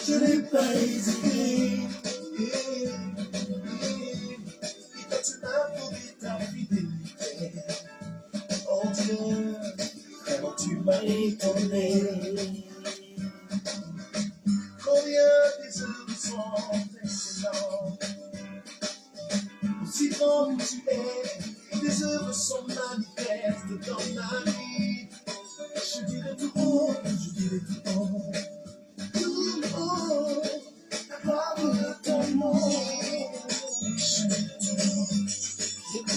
Je n'ai pas hésité. Quand tu m'as promis ta fidélité, oh Dieu, vraiment tu m'as étonné. Combien des œuvres sont excellentes, aussi grand que tu es, des œuvres sont manifestes dans ma vie. Je dirai tout haut, je dirai tout haut. La gloire de ton nom. Je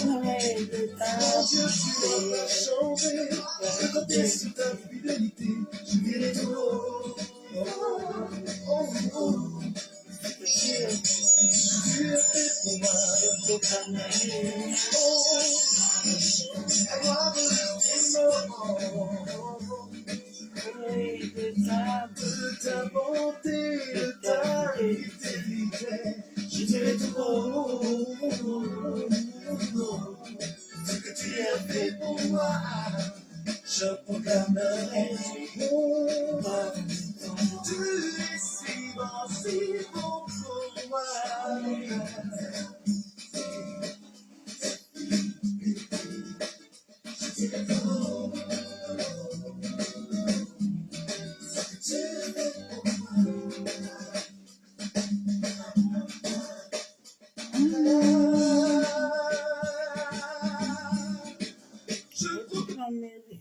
connais de ta Dieu, tu m'as changé. Je comptais sur ta fidélité. Je dirai tout haut. Tu es fait pour moi. La gloire de ton nom. De ta bonté, de ta fidélité, je dirai tout haut. Ce que tu as fait pour moi, je proclamerai. Tu es si bon pour moi. Je dirai tout haut. Tu es fait pour je proclamerai.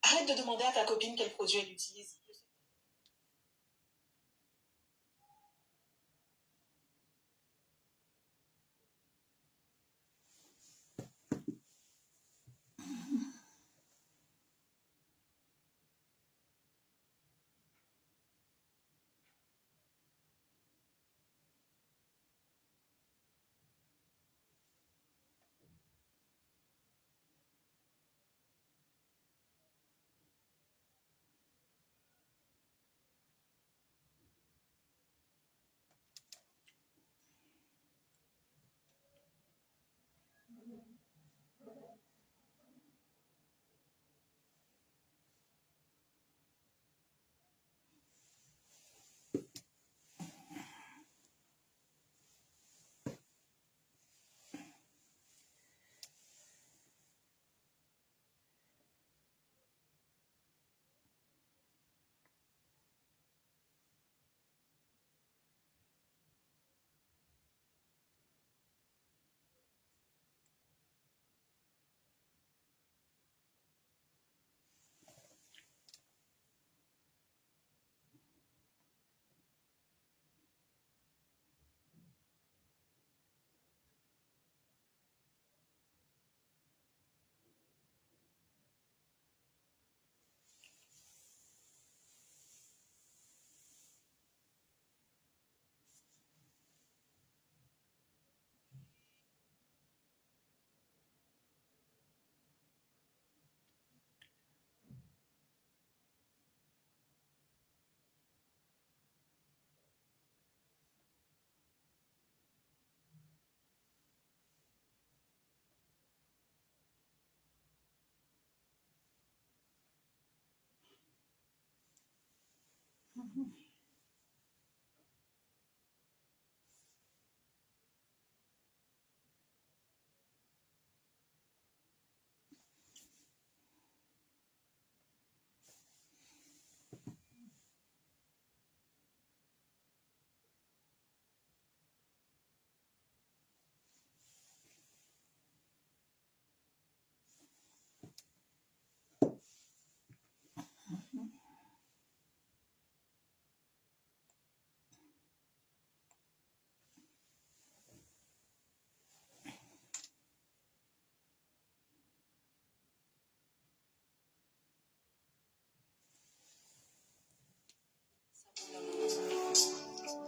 Arrête de demander à ta copine quel produit elle utilise.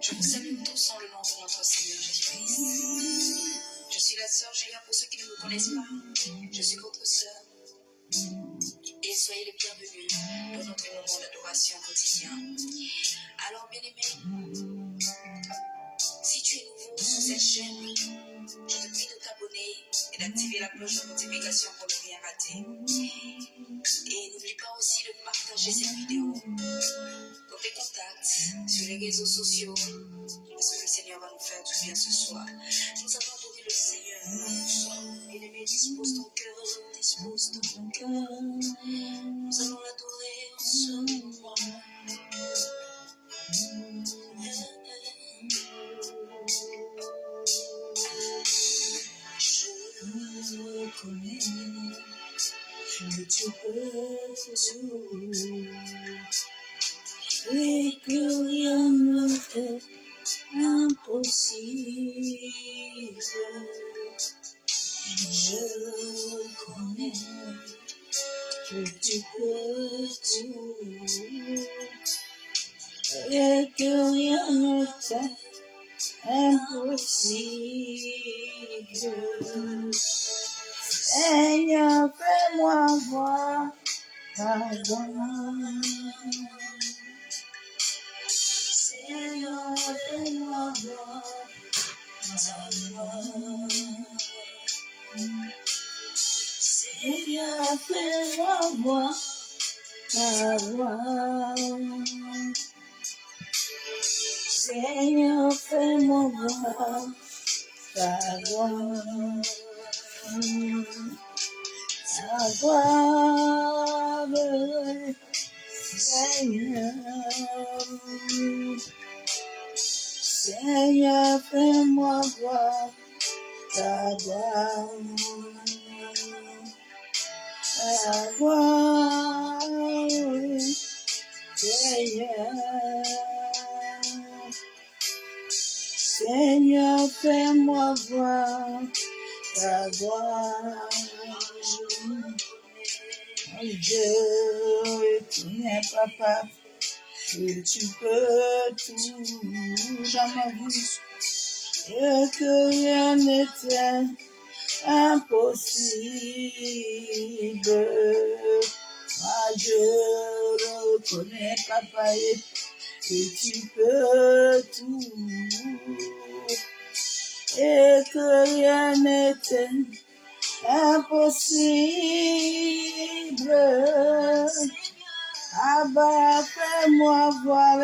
Je vous salue tous en le nom de notre Seigneur Jésus-Christ. Je suis la sœur Julia pour ceux qui ne me connaissent pas. Je suis votre sœur. Et soyez les bienvenus dans notre moment d'adoration quotidien. Alors, bien-aimés, si tu es nouveau sur cette chaîne, je te prie de t'abonner et d'activer la cloche de notification pour ne rien rater. Et n'oublie pas aussi de partager cette vidéo dans tes contacts, sur les réseaux sociaux, parce que le Seigneur va nous faire du bien ce soir. Nous allons adorer le Seigneur là où nous sommes. Bien-aimé, dispose ton cœur, dispose ton cœur. Nous allons l'adorer en ce moment. Je connais que tu peux tout et que rien ne t'est impossible. Je connais que tu peux tout et que rien ne t'est impossible. Seigneur, fais-moi voir ta gloire. Seigneur, fais-moi voir ta gloire. Seigneur, fais-moi voir ta gloire. Seigneur, fais-moi voir ta gloire. Ta gloire, Seigneur. Seigneur, fais-moi voir ta gloire. Ta gloire, Seigneur. Seigneur, fais-moi voir ta gloire. Je connais, papa, que tu peux tout dans ma vie et que rien n'était impossible. Moi, je reconnais, papa, que tu peux tout et que rien n'était impossible. Abba, fais-moi voir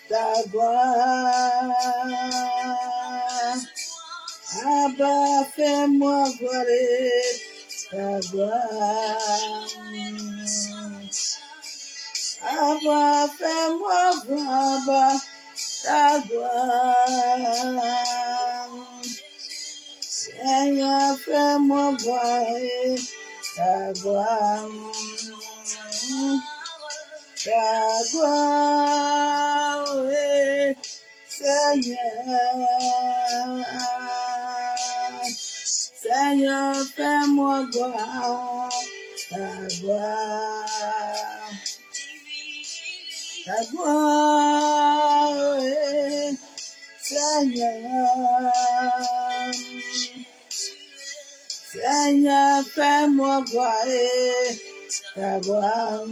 ta gloire. Abba, fais-moi voir ta gloire. Abba, fais-moi voir ta gloire. Seigneur, fais-moi voir ta gloire. Ta gloire, Seigneur. Seigneur, fais-moi voir ta gloire. Ta gloire, Seigneur. Seigneur, fais-moi voir ta gloire.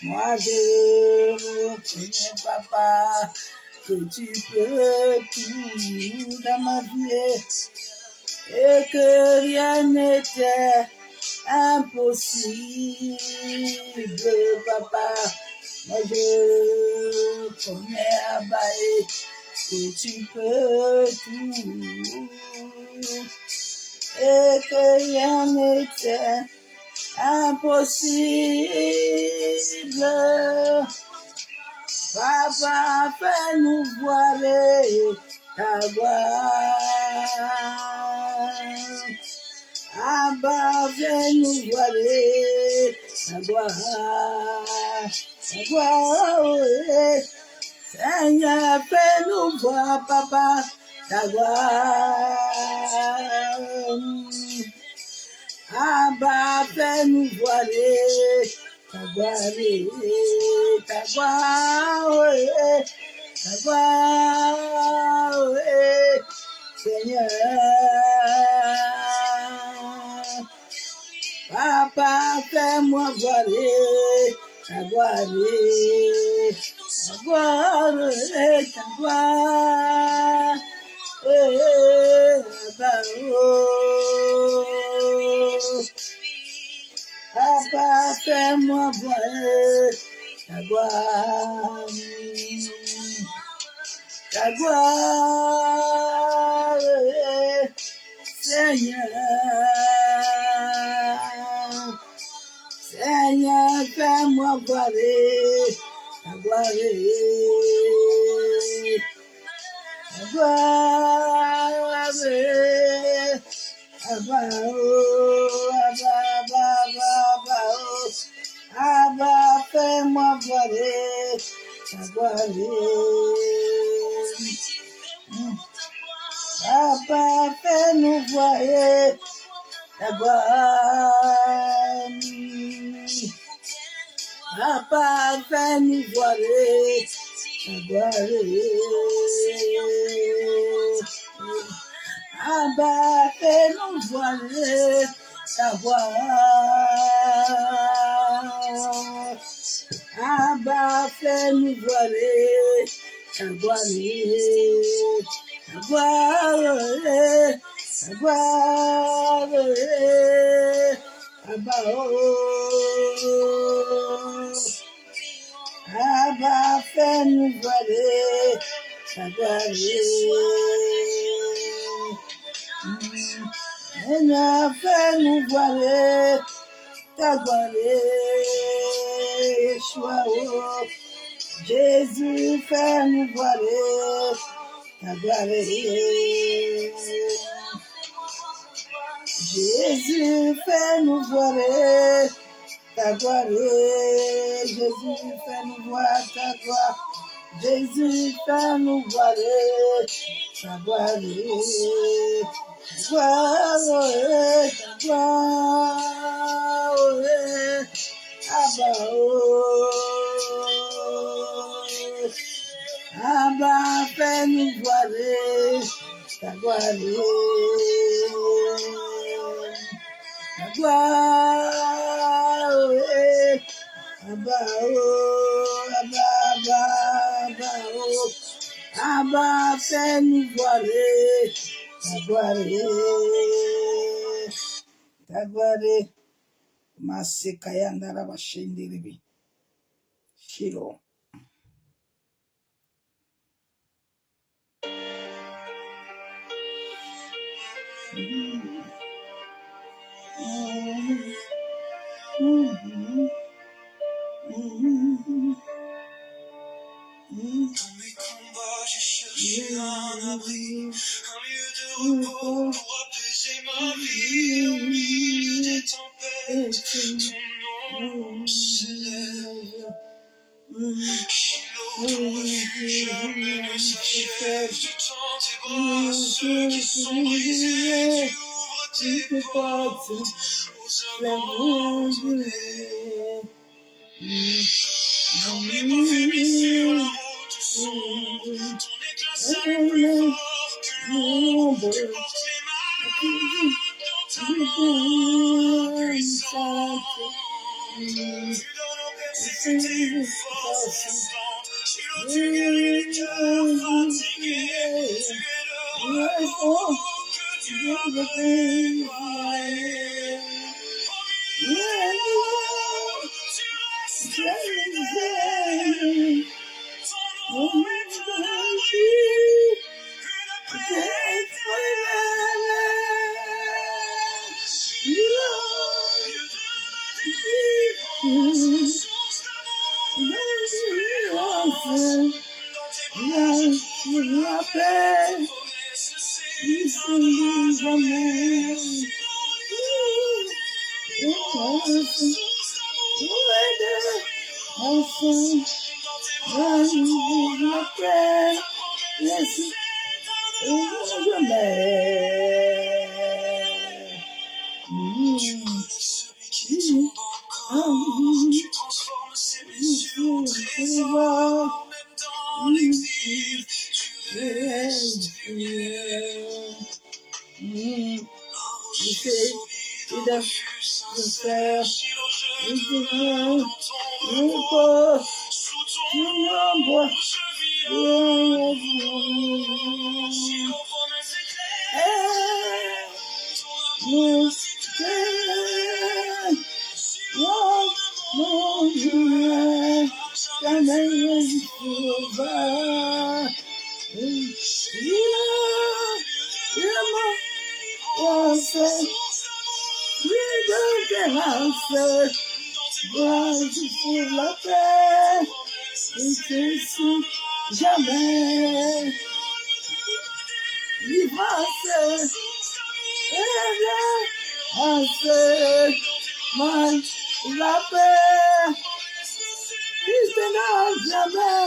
Moi, je reconnais, papa, que tu peux tout dans ma vie et que rien n'était impossible, papa. Moi, je connais, Abba, que tu peux tout et que rien n'était impossible. Papa, fais-nous voir ta gloire. Abba, fais-nous voir ta gloire. Ta gloire, Seigneur, fais-nous voir, papa, ta gloire. Abba, fais-nous voir ta gloire, ta gloire, ta gloire, Seigneur. Papa, fais-moi voir ta gloire, ta gloire, ta gloire. Papa, fais-moi voir ta gloire, ta gloire, Seigneur. Seigneur, fais-moi voir ta gloire, ta gloire. Abba, oh, Abba, Abba, Abba, oh. Abba, fais-moi voir ta gloire. Abba, fais-nous voir ta gloire. Abba, fais-nous voir ta gloire. Abba, fais-nous voir ta gloire. Abba, fais-nous voir ta gloire. Ta gloire, ta gloire. Abba, oh. Abba, fais-nous voir ta gloire. Seigneur, fais-nous voir ta gloire. Yeshua, oh. Jésus, fais-nous voir ta gloire. Jésus, fais-nous voir ta gloire. Jésus, fais-nous voir ta gloire. Jésus, fais-nous voir ta gloire. Gloire, ta gloire. Abba, oh. Abba, fais-nous voir ta gloire. Ta gloire. Abba, oh. Abba, Abba, Abba, oh. Abba, fais-nous voir ta gloire. Ta gloire. Masekayanda rabashendiribi. Shiro. Dans mes combats, j'ai cherché un abri, un lieu de repos pour apaiser ma vie. Au milieu des tempêtes, ton nom s'élève. Shiloh, ton refuge, jamais ne s'achève. Tu tends tes bras à ceux qui sont brisés. Tu ouvres tes portes aux abandonnés. Quand mes pas fait mis sur la route sombre, ton éclat s'allume plus fort que l'ombre. Tu portes les malades dans ta main puissante. Tu donnes aux persécutés une force constante. Shiloh, tu guéris les cœurs fatigués. Tu es le repos que Dieu veut préparer. Au milieu, tu restes fidèle. Ton nom est un abri, une paix éternelle. Lieu de ma délivrance, source d'amour, dans tes bras je trouve la paix. Promesse, c'est jamais. Source d'amour, tu connais celui qui tombe encore. Tu sincère, je viens dans ton repos, sous ton ombre, je vis. Si nos promesses éclairent, ton amour oh, mon Dieu, jamais il sauvera. Pour la paix, et c'est jamais vivance, la paix, il se jamais.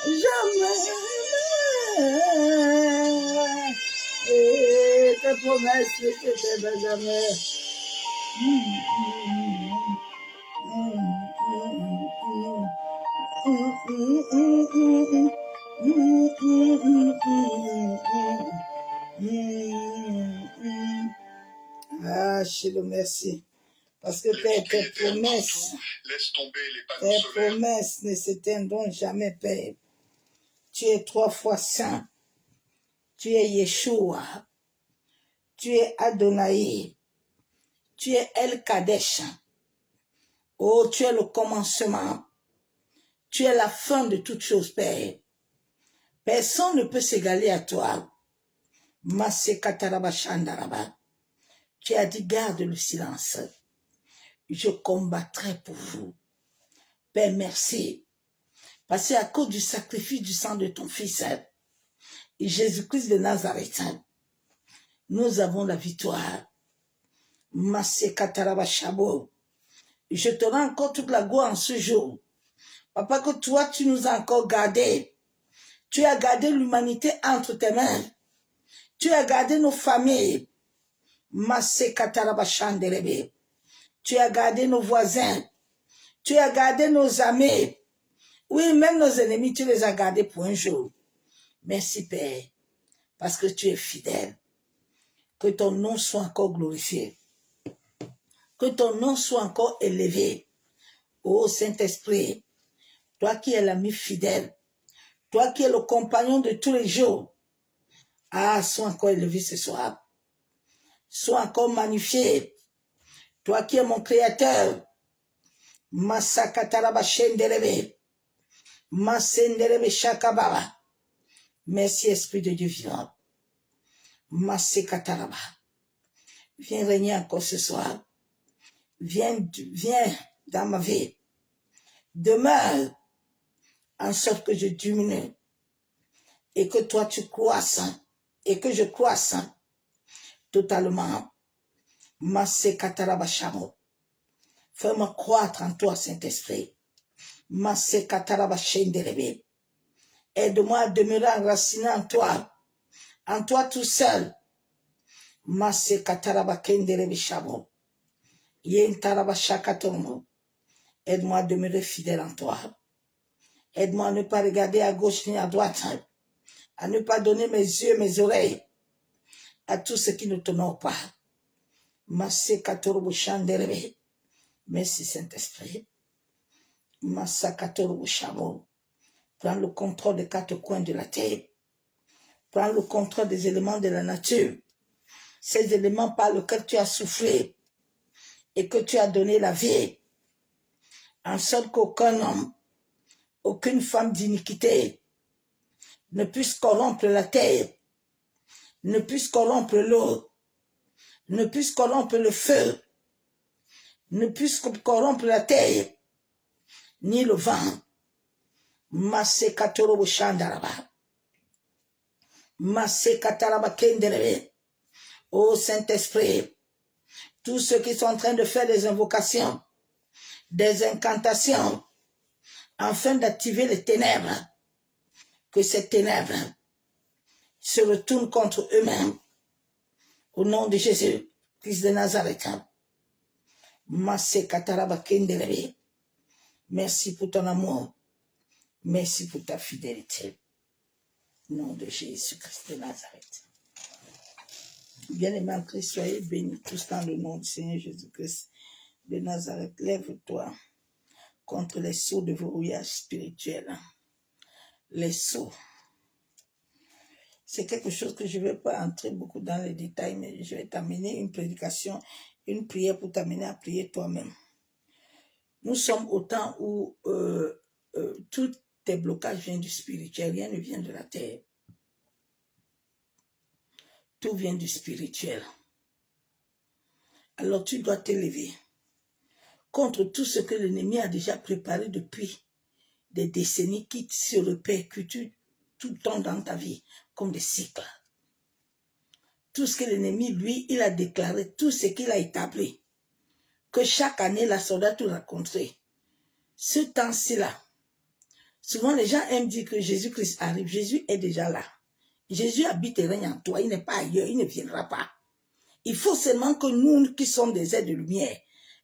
Jamais. Et tes promesses n'étaient jamais. Ah, Chilo, merci. Parce que tes promesses ne s'éteindront jamais, Père. Tu es 3 fois saint. Tu es Yeshua. Tu es Adonai. Tu es El Kadesh. Oh, tu es le commencement. Tu es la fin de toutes choses, Père. Personne ne peut s'égaler à toi. Tu as dit, garde le silence. Je combattrai pour vous. Père, merci. Parce qu'à cause du sacrifice du sang de ton Fils, Jésus-Christ de Nazareth, nous avons la victoire. Je te rends encore toute la gloire en ce jour. Papa, que toi, tu nous as encore gardés. Tu as gardé l'humanité entre tes mains. Tu as gardé nos familles. Tu as gardé nos voisins. Tu as gardé nos amis. Oui, même nos ennemis, tu les as gardés pour un jour. Merci, Père, parce que tu es fidèle. Que ton nom soit encore glorifié. Que ton nom soit encore élevé. Ô Saint-Esprit, toi qui es l'ami fidèle, toi qui es le compagnon de tous les jours, ah, sois encore élevé ce soir. Sois encore magnifié. Toi qui es mon créateur, Masakataraba Shenderebe, Masenderebe Shakababa. Merci, Esprit de Dieu vivant. Masekataraba. Viens régner encore ce soir. Viens dans ma vie. Demeure en sorte que je diminue et que toi tu croisses et que je croisse totalement. Masekataraba Shamo. Fais-moi croître en toi, Saint-Esprit. Masekataraba Shenderebe. Aide-moi à demeurer enraciné en toi tout seul. Masekataraba Kenderebe Shamo. Yentaraba Shakatomo. Aide-moi à demeurer fidèle en toi. Aide-moi à ne pas regarder à gauche ni à droite. À ne pas donner mes yeux, mes oreilles à tout ce qui ne t'honore pas. Masekatorbo Shanderebe. Merci Saint-Esprit. Masakatorbo Shamo. Prends le contrôle des 4 coins de la terre. Prends le contrôle des éléments de la nature. Ces éléments par lesquels tu as soufflé et que tu as donné la vie. En sorte qu'aucun homme, aucune femme d'iniquité ne puisse corrompre la terre, ne puisse corrompre l'eau, ne puisse corrompre le feu, ne puisse corrompre la terre, ni le vent. Masekatorobo Shandaraba. Masekataraba Kenderebe. Ô Saint-Esprit, tous ceux qui sont en train de faire des invocations, des incantations, afin d'activer les ténèbres, que ces ténèbres se retournent contre eux-mêmes. Au nom de Jésus, Christ de Nazareth. Masekataraba Kenderebe. Merci pour ton amour. Merci pour ta fidélité. Nom de Jésus-Christ de Nazareth. Bien-aimés en Christ, soyez bénis tous dans le nom du Seigneur Jésus-Christ de Nazareth. Lève-toi contre les sauts de verrouillage spirituel. Les sauts. C'est quelque chose que je ne vais pas entrer beaucoup dans les détails, mais je vais t'amener une prédication, une prière pour t'amener à prier toi-même. Nous sommes au temps où tous tes blocages viennent du spirituel, rien ne vient de la terre. Tout vient du spirituel. Alors tu dois t'élever contre tout ce que l'ennemi a déjà préparé depuis des décennies qui se répercutent tout le temps dans ta vie comme des cycles. Tout ce que l'ennemi, lui, il a déclaré, tout ce qu'il a établi, que chaque année, la soldat te raconterait. Ce temps-ci là, souvent les gens aiment dire que Jésus-Christ arrive. Jésus est déjà là. Jésus habite et règne en toi. Il n'est pas ailleurs, il ne viendra pas. Il faut seulement que nous qui sommes des êtres de lumière,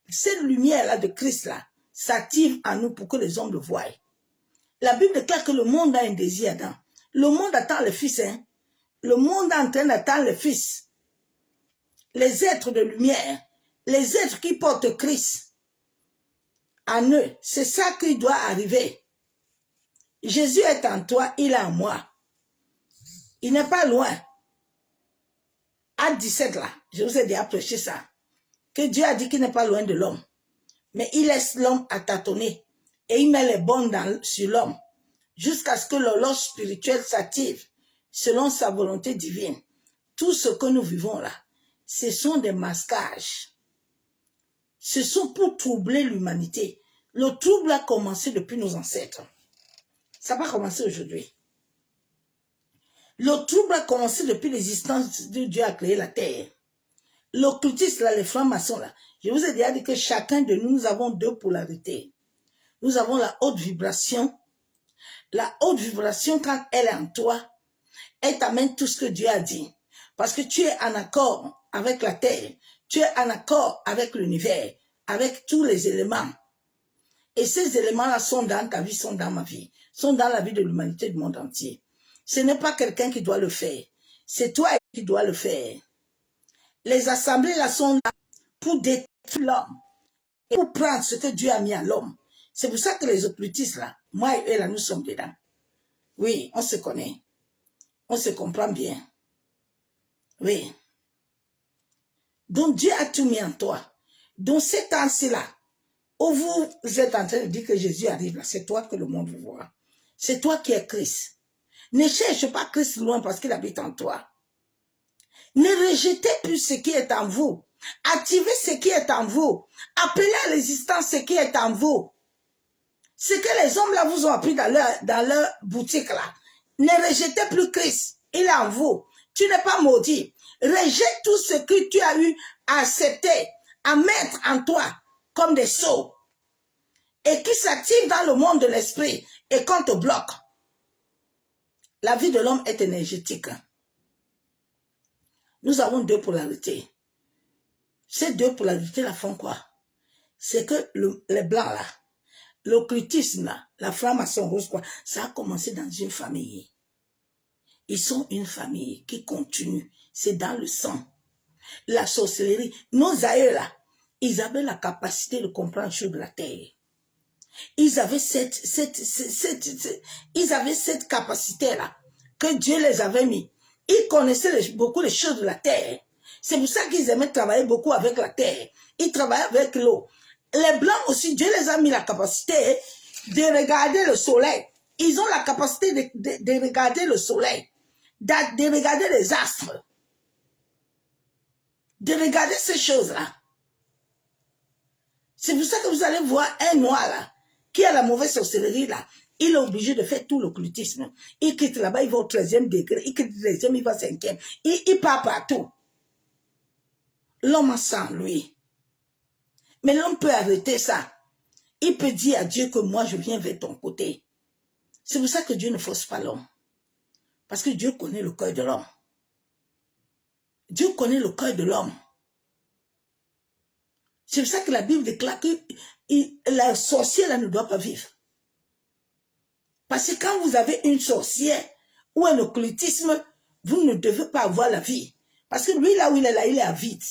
cette lumière-là de Christ-là, s'active en nous pour que les hommes le voient. La Bible déclare que le monde a un désir Adam. Le monde attend le Fils. Hein? Le monde est en train d'attendre le Fils. Les êtres de lumière, les êtres qui portent Christ en eux, c'est ça qui doit arriver. Jésus est en toi, il est en moi. Il n'est pas loin. À 17 là, je vous ai déjà prêché ça. Que Dieu a dit qu'il n'est pas loin de l'homme. Mais il laisse l'homme à tâtonner. Et il met les bornes sur l'homme. Jusqu'à ce que l'horloge spirituelle s'active selon sa volonté divine. Tout ce que nous vivons là, ce sont des masquages. Ce sont pour troubler l'humanité. Le trouble a commencé depuis nos ancêtres. Ça va commencer aujourd'hui. Le trouble a commencé depuis l'existence de Dieu a créé la terre. L'occultisme, là, les francs-maçons, là, je vous ai déjà dit que chacun de nous, nous avons deux polarités. Nous avons la haute vibration. La haute vibration, quand elle est en toi, elle t'amène tout ce que Dieu a dit. Parce que tu es en accord avec la terre. Tu es en accord avec l'univers, avec tous les éléments. Et ces éléments-là sont dans ta vie, sont dans ma vie, sont dans la vie de l'humanité du monde entier. Ce n'est pas quelqu'un qui doit le faire. C'est toi qui dois le faire. Les assemblées là sont là pour détruire l'homme et pour prendre ce que Dieu a mis à l'homme. C'est pour ça que les occultistes là, moi et eux là, nous sommes dedans. Oui, on se connaît. On se comprend bien. Oui. Donc Dieu a tout mis en toi. Donc ces temps-ci là, où vous êtes en train de dire que Jésus arrive là, c'est toi que le monde veut voir. C'est toi qui es Christ. Ne cherche pas Christ loin parce qu'il habite en toi. Ne rejetez plus ce qui est en vous. Activez ce qui est en vous. Appelez à l'existence ce qui est en vous. Ce que les hommes là vous ont appris dans leur boutique là. Ne rejetez plus Christ. Il est en vous. Tu n'es pas maudit. Rejette tout ce que tu as eu à accepter, à mettre en toi comme des sceaux. Et qui s'active dans le monde de l'esprit et qu'on te bloque. La vie de l'homme est énergétique. Nous avons deux polarités. Ces deux polarités la font quoi? C'est que les blancs là, l'occultisme là, la franc-maçon rose quoi, ça a commencé dans une famille. Ils sont une famille qui continue. C'est dans le sang. La sorcellerie, nos aïeux là, ils avaient la capacité de comprendre les choses de la terre. Ils avaient cette capacité-là que Dieu les avait mis. Ils connaissaient beaucoup les choses de la terre. C'est pour ça qu'ils aimaient travailler beaucoup avec la terre. Ils travaillaient avec l'eau. Les Blancs aussi, Dieu les a mis la capacité de regarder le soleil. Ils ont la capacité de regarder le soleil, de regarder les astres, de regarder ces choses-là. C'est pour ça que vous allez voir un noir là, qui a la mauvaise sorcellerie là, il est obligé de faire tout l'occultisme. Il quitte là-bas, il va au 13e degré, il quitte le 13e, il va au 5e. Il part partout. L'homme a ça en lui. Mais l'homme peut arrêter ça. Il peut dire à Dieu que moi je viens vers ton côté. C'est pour ça que Dieu ne force pas l'homme. Parce que Dieu connaît le cœur de l'homme. Dieu connaît le cœur de l'homme. C'est pour ça que la Bible déclare que la sorcière là ne doit pas vivre. Parce que quand vous avez une sorcière ou un occultisme, vous ne devez pas avoir la vie. Parce que lui, là où il est là, il est avide.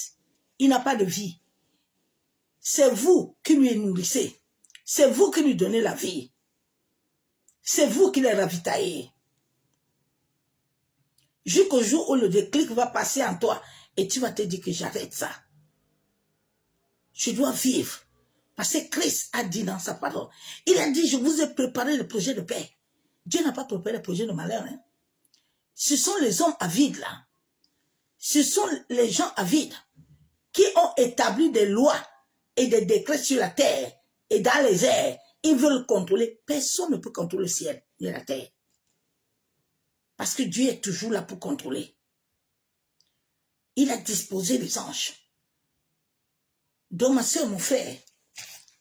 Il n'a pas de vie. C'est vous qui lui nourrissez. C'est vous qui lui donnez la vie. C'est vous qui les ravitaillez. Jusqu'au jour où le déclic va passer en toi et tu vas te dire que j'arrête ça. Je dois vivre. Parce que Christ a dit dans sa parole, il a dit, je vous ai préparé le projet de paix. Dieu n'a pas préparé le projet de malheur. Hein. Ce sont les hommes avides là. Ce sont les gens avides qui ont établi des lois et des décrets sur la terre et dans les airs. Ils veulent contrôler. Personne ne peut contrôler le ciel ni la terre. Parce que Dieu est toujours là pour contrôler. Il a disposé les anges. Donc ma soeur, mon frère,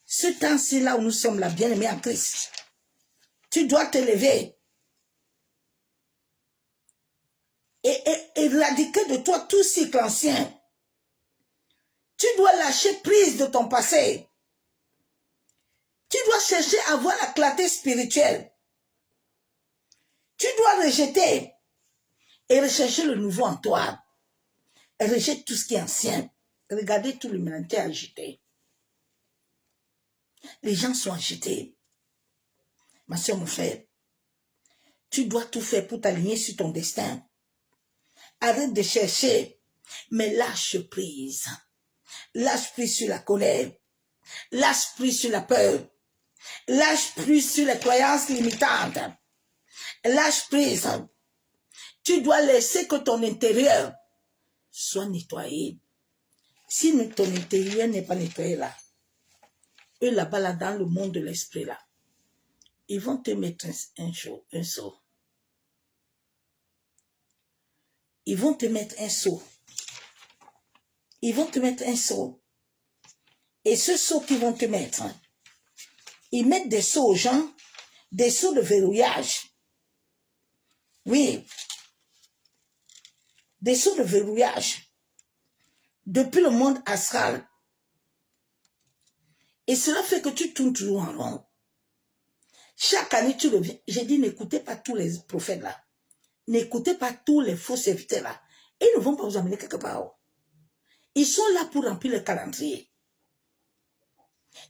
ce temps-ci là où nous sommes là, bien-aimés en Christ, tu dois te lever et éradiquer de toi tout cycle ancien. Tu dois lâcher prise de ton passé. Tu dois chercher à avoir la clarté spirituelle. Tu dois rejeter et rechercher le nouveau en toi. Et rejette tout ce qui est ancien. Regardez tout l'humanité agité. Les gens sont agités. Ma soeur, mon frère, tu dois tout faire pour t'aligner sur ton destin. Arrête de chercher, mais lâche prise. Lâche prise sur la colère. Lâche prise sur la peur. Lâche prise sur les croyances limitantes. Lâche prise. Tu dois laisser que ton intérieur soit nettoyé. Si ton intérieur n'est pas nettoyé là, eux là-bas là, dans le monde de l'esprit là, ils vont te mettre un seau. Ils vont te mettre un seau. Ils vont te mettre un seau. Et ce seau qu'ils vont te mettre, ils mettent des seaux aux gens, des seaux de verrouillage. Oui. Des seaux de verrouillage. Depuis le monde astral. Et cela fait que tu tournes toujours en rond. Chaque année, tu reviens. J'ai dit, n'écoutez pas tous les prophètes là. N'écoutez pas tous les faux serviteurs là. Ils ne vont pas vous amener quelque part. Ils sont là pour remplir le calendrier.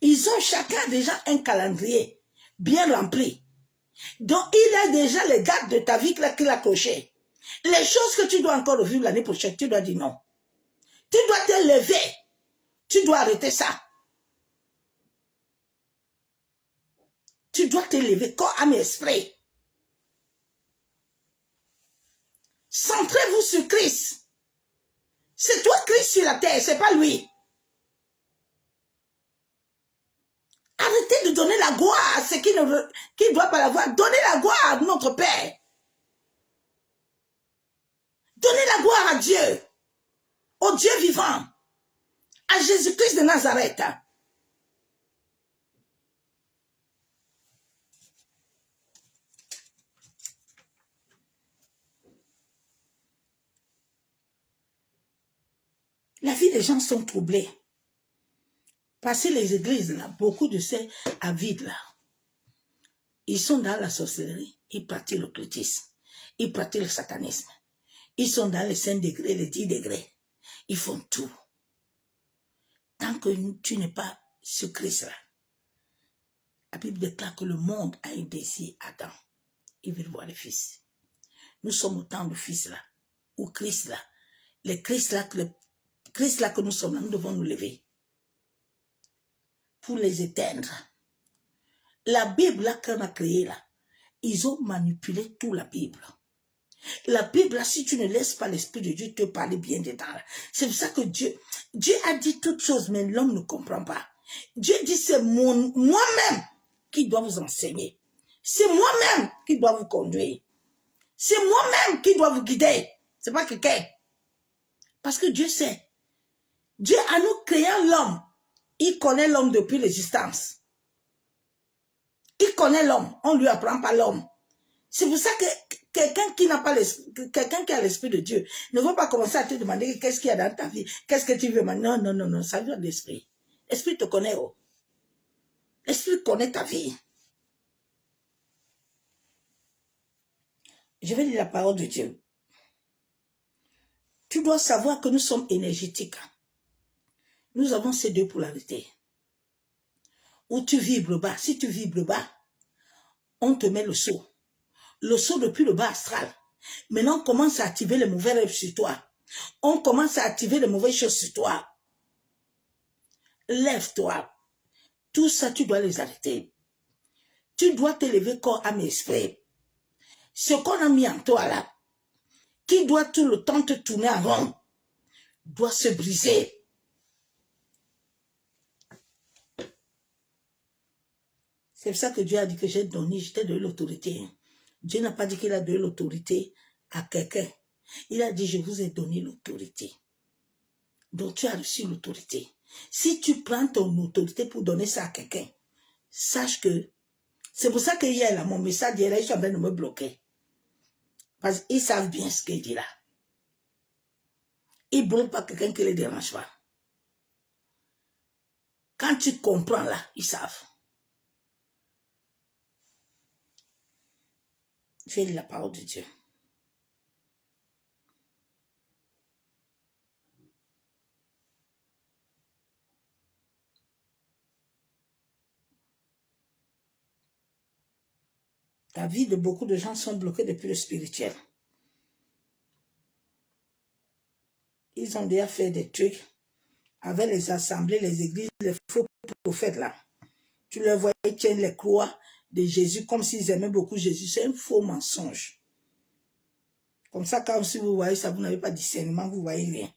Ils ont chacun déjà un calendrier bien rempli. Donc, il a déjà les dates de ta vie qu'il a coché. Les choses que tu dois encore vivre l'année prochaine, tu dois dire non. Tu dois te lever. Tu dois arrêter ça. Tu dois te lever, corps, âme et esprit. Centrez-vous sur Christ. C'est toi Christ sur la terre, c'est pas lui. Arrêtez de donner la gloire à ceux qui ne doivent pas l'avoir. Donnez la gloire à notre Père. Donnez la gloire à Dieu, au Dieu vivant, à Jésus-Christ de Nazareth. La vie des gens sont troublées. Passez les églises là, beaucoup de ces avides là, ils sont dans la sorcellerie, ils pratiquent l'occultisme, ils pratiquent le satanisme, ils sont dans les 5 degrés, les 10 degrés, ils font tout. Tant que tu n'es pas sur Christ là, la Bible déclare que le monde a un désir Adam, il veut voir le Fils. Nous sommes au temps du Fils là, ou Christ là, le Christ là que nous sommes là, nous devons nous lever pour les éteindre. La Bible là qu'on a créée là, ils ont manipulé toute la Bible. La Bible là, si tu ne laisses pas l'Esprit de Dieu te parler bien dedans, c'est pour ça que Dieu a dit toutes choses, mais l'homme ne comprend pas. Dieu dit c'est moi-même qui dois vous enseigner. C'est moi-même qui dois vous conduire. C'est moi-même qui dois vous guider. C'est pas quelqu'un. Parce que Dieu sait. Dieu, en nous créant l'homme, il connaît l'homme depuis l'existence. Il connaît l'homme. On ne lui apprend pas l'homme. C'est pour ça que quelqu'un qui n'a pas quelqu'un qui a l'esprit de Dieu ne va pas commencer à te demander qu'est-ce qu'il y a dans ta vie, qu'est-ce que tu veux. Non, ça vient de l'esprit. L'esprit te connaît. Oh. L'esprit connaît ta vie. Je vais lire la parole de Dieu. Tu dois savoir que nous sommes énergétiques. Nous avons ces deux polarités. Où tu vibres bas. Si tu vibres bas, on te met le saut. Le saut depuis le bas astral. Maintenant, on commence à activer les mauvais rêves sur toi. On commence à activer les mauvaises choses sur toi. Lève-toi. Tout ça, tu dois les arrêter. Tu dois t'élever corps, âme et esprit. Ce qu'on a mis en toi là, qui doit tout le temps te tourner en rond, doit se briser. C'est pour ça que Dieu a dit que j'ai donné, je t'ai donné l'autorité. Dieu n'a pas dit qu'il a donné l'autorité à quelqu'un. Il a dit, je vous ai donné l'autorité. Donc tu as reçu l'autorité. Si tu prends ton autorité pour donner ça à quelqu'un, sache que c'est pour ça que hier, là, mon message hier, ils sont en train de me bloquer. Parce qu'ils savent bien ce qu'il dit là. Ils ne bloquent pas quelqu'un qui ne les dérange pas. Quand tu comprends là, ils savent. Je vais lire la parole de Dieu. La vie de beaucoup de gens sont bloqués depuis le spirituel. Ils ont déjà fait des trucs avec les assemblées, les églises, les faux prophètes là. Tu leur voyais tiennent les croix de Jésus comme s'ils aimaient beaucoup Jésus. C'est un faux mensonge. Comme ça, quand si vous voyez ça, vous n'avez pas de discernement, vous ne voyez rien.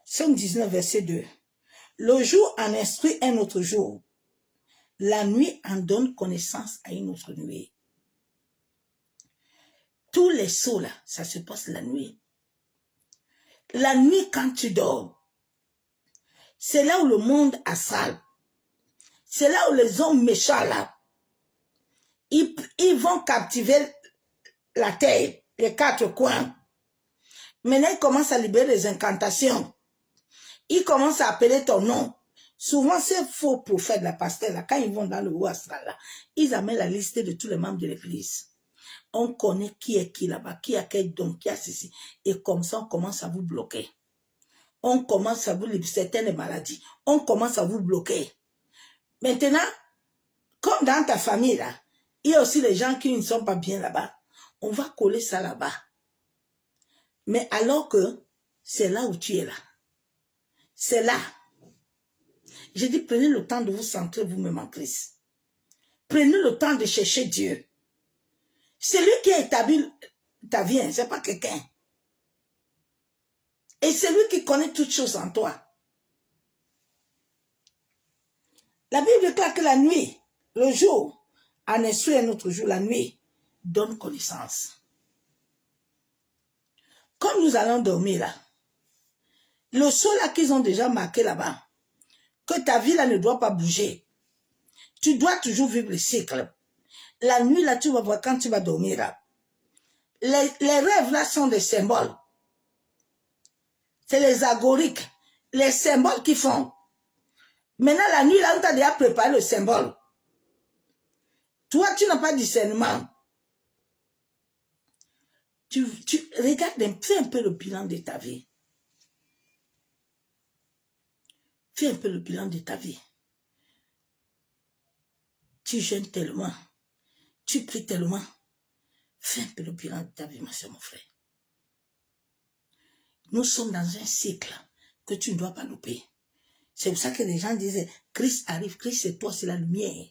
Somme 19, verset 2. Le jour en instruit un autre jour. La nuit en donne connaissance à une autre nuit. Tous les sauts là, ça se passe la nuit. La nuit quand tu dors, c'est là où le monde astral, c'est là où les hommes méchants là, ils vont captiver la terre, les quatre coins. Maintenant, ils commencent à libérer les incantations. Ils commencent à appeler ton nom. Souvent, ces faux prophètes, la pasteur, là, quand ils vont dans le haut astral, là, ils amènent la liste de tous les membres de l'église. On connaît qui est qui là-bas, qui a quel don, qui a ceci. Et comme ça, on commence à vous bloquer. On commence à vous libérer certaines maladies. On commence à vous bloquer. Maintenant, comme dans ta famille, là, il y a aussi les gens qui ne sont pas bien là-bas. On va coller ça là-bas. Mais alors que c'est là où tu es là. C'est là. J'ai dit, prenez le temps de vous centrer vous-même en Christ. Prenez le temps de chercher Dieu. C'est lui qui a établi ta vie, hein, ce n'est pas quelqu'un. Et c'est lui qui connaît toutes choses en toi. La Bible déclare que la nuit, le jour, en instruit un autre jour, la nuit, donne connaissance. Comme nous allons dormir là, le sol là qu'ils ont déjà marqué là-bas, que ta vie là ne doit pas bouger. Tu dois toujours vivre le cycle. La nuit là, tu vas voir quand tu vas dormir là. Les rêves là sont des symboles. C'est les algoriques, les symboles qui font. Maintenant, la nuit là, on t'a déjà préparé le symbole. Toi, tu n'as pas de discernement. Tu regardes, fais un peu le bilan de ta vie. Fais un peu le bilan de ta vie. Tu jeûnes tellement. Tu pries tellement. Fais un peu le bilan de ta vie, ma soeur, mon frère. Nous sommes dans un cycle que tu ne dois pas louper. C'est pour ça que les gens disaient, Christ arrive, Christ c'est toi, c'est la lumière.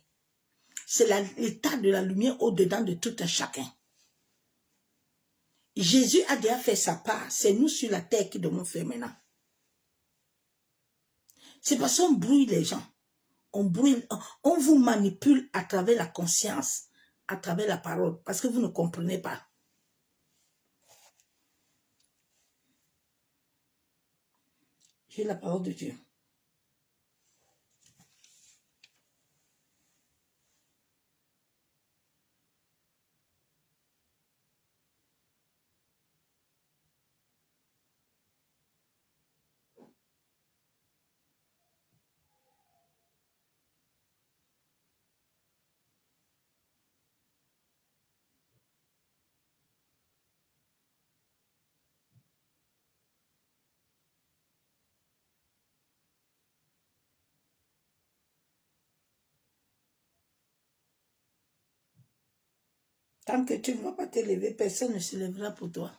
C'est l'état de la lumière au-dedans de tout un chacun. Jésus a déjà fait sa part. C'est nous sur la terre qui devons faire maintenant. C'est parce qu'on brouille les gens. On vous manipule à travers la conscience, à travers la parole, parce que vous ne comprenez pas. J'ai la parole de Dieu. Tant que tu ne vas pas te lever, personne ne se lèvera pour toi.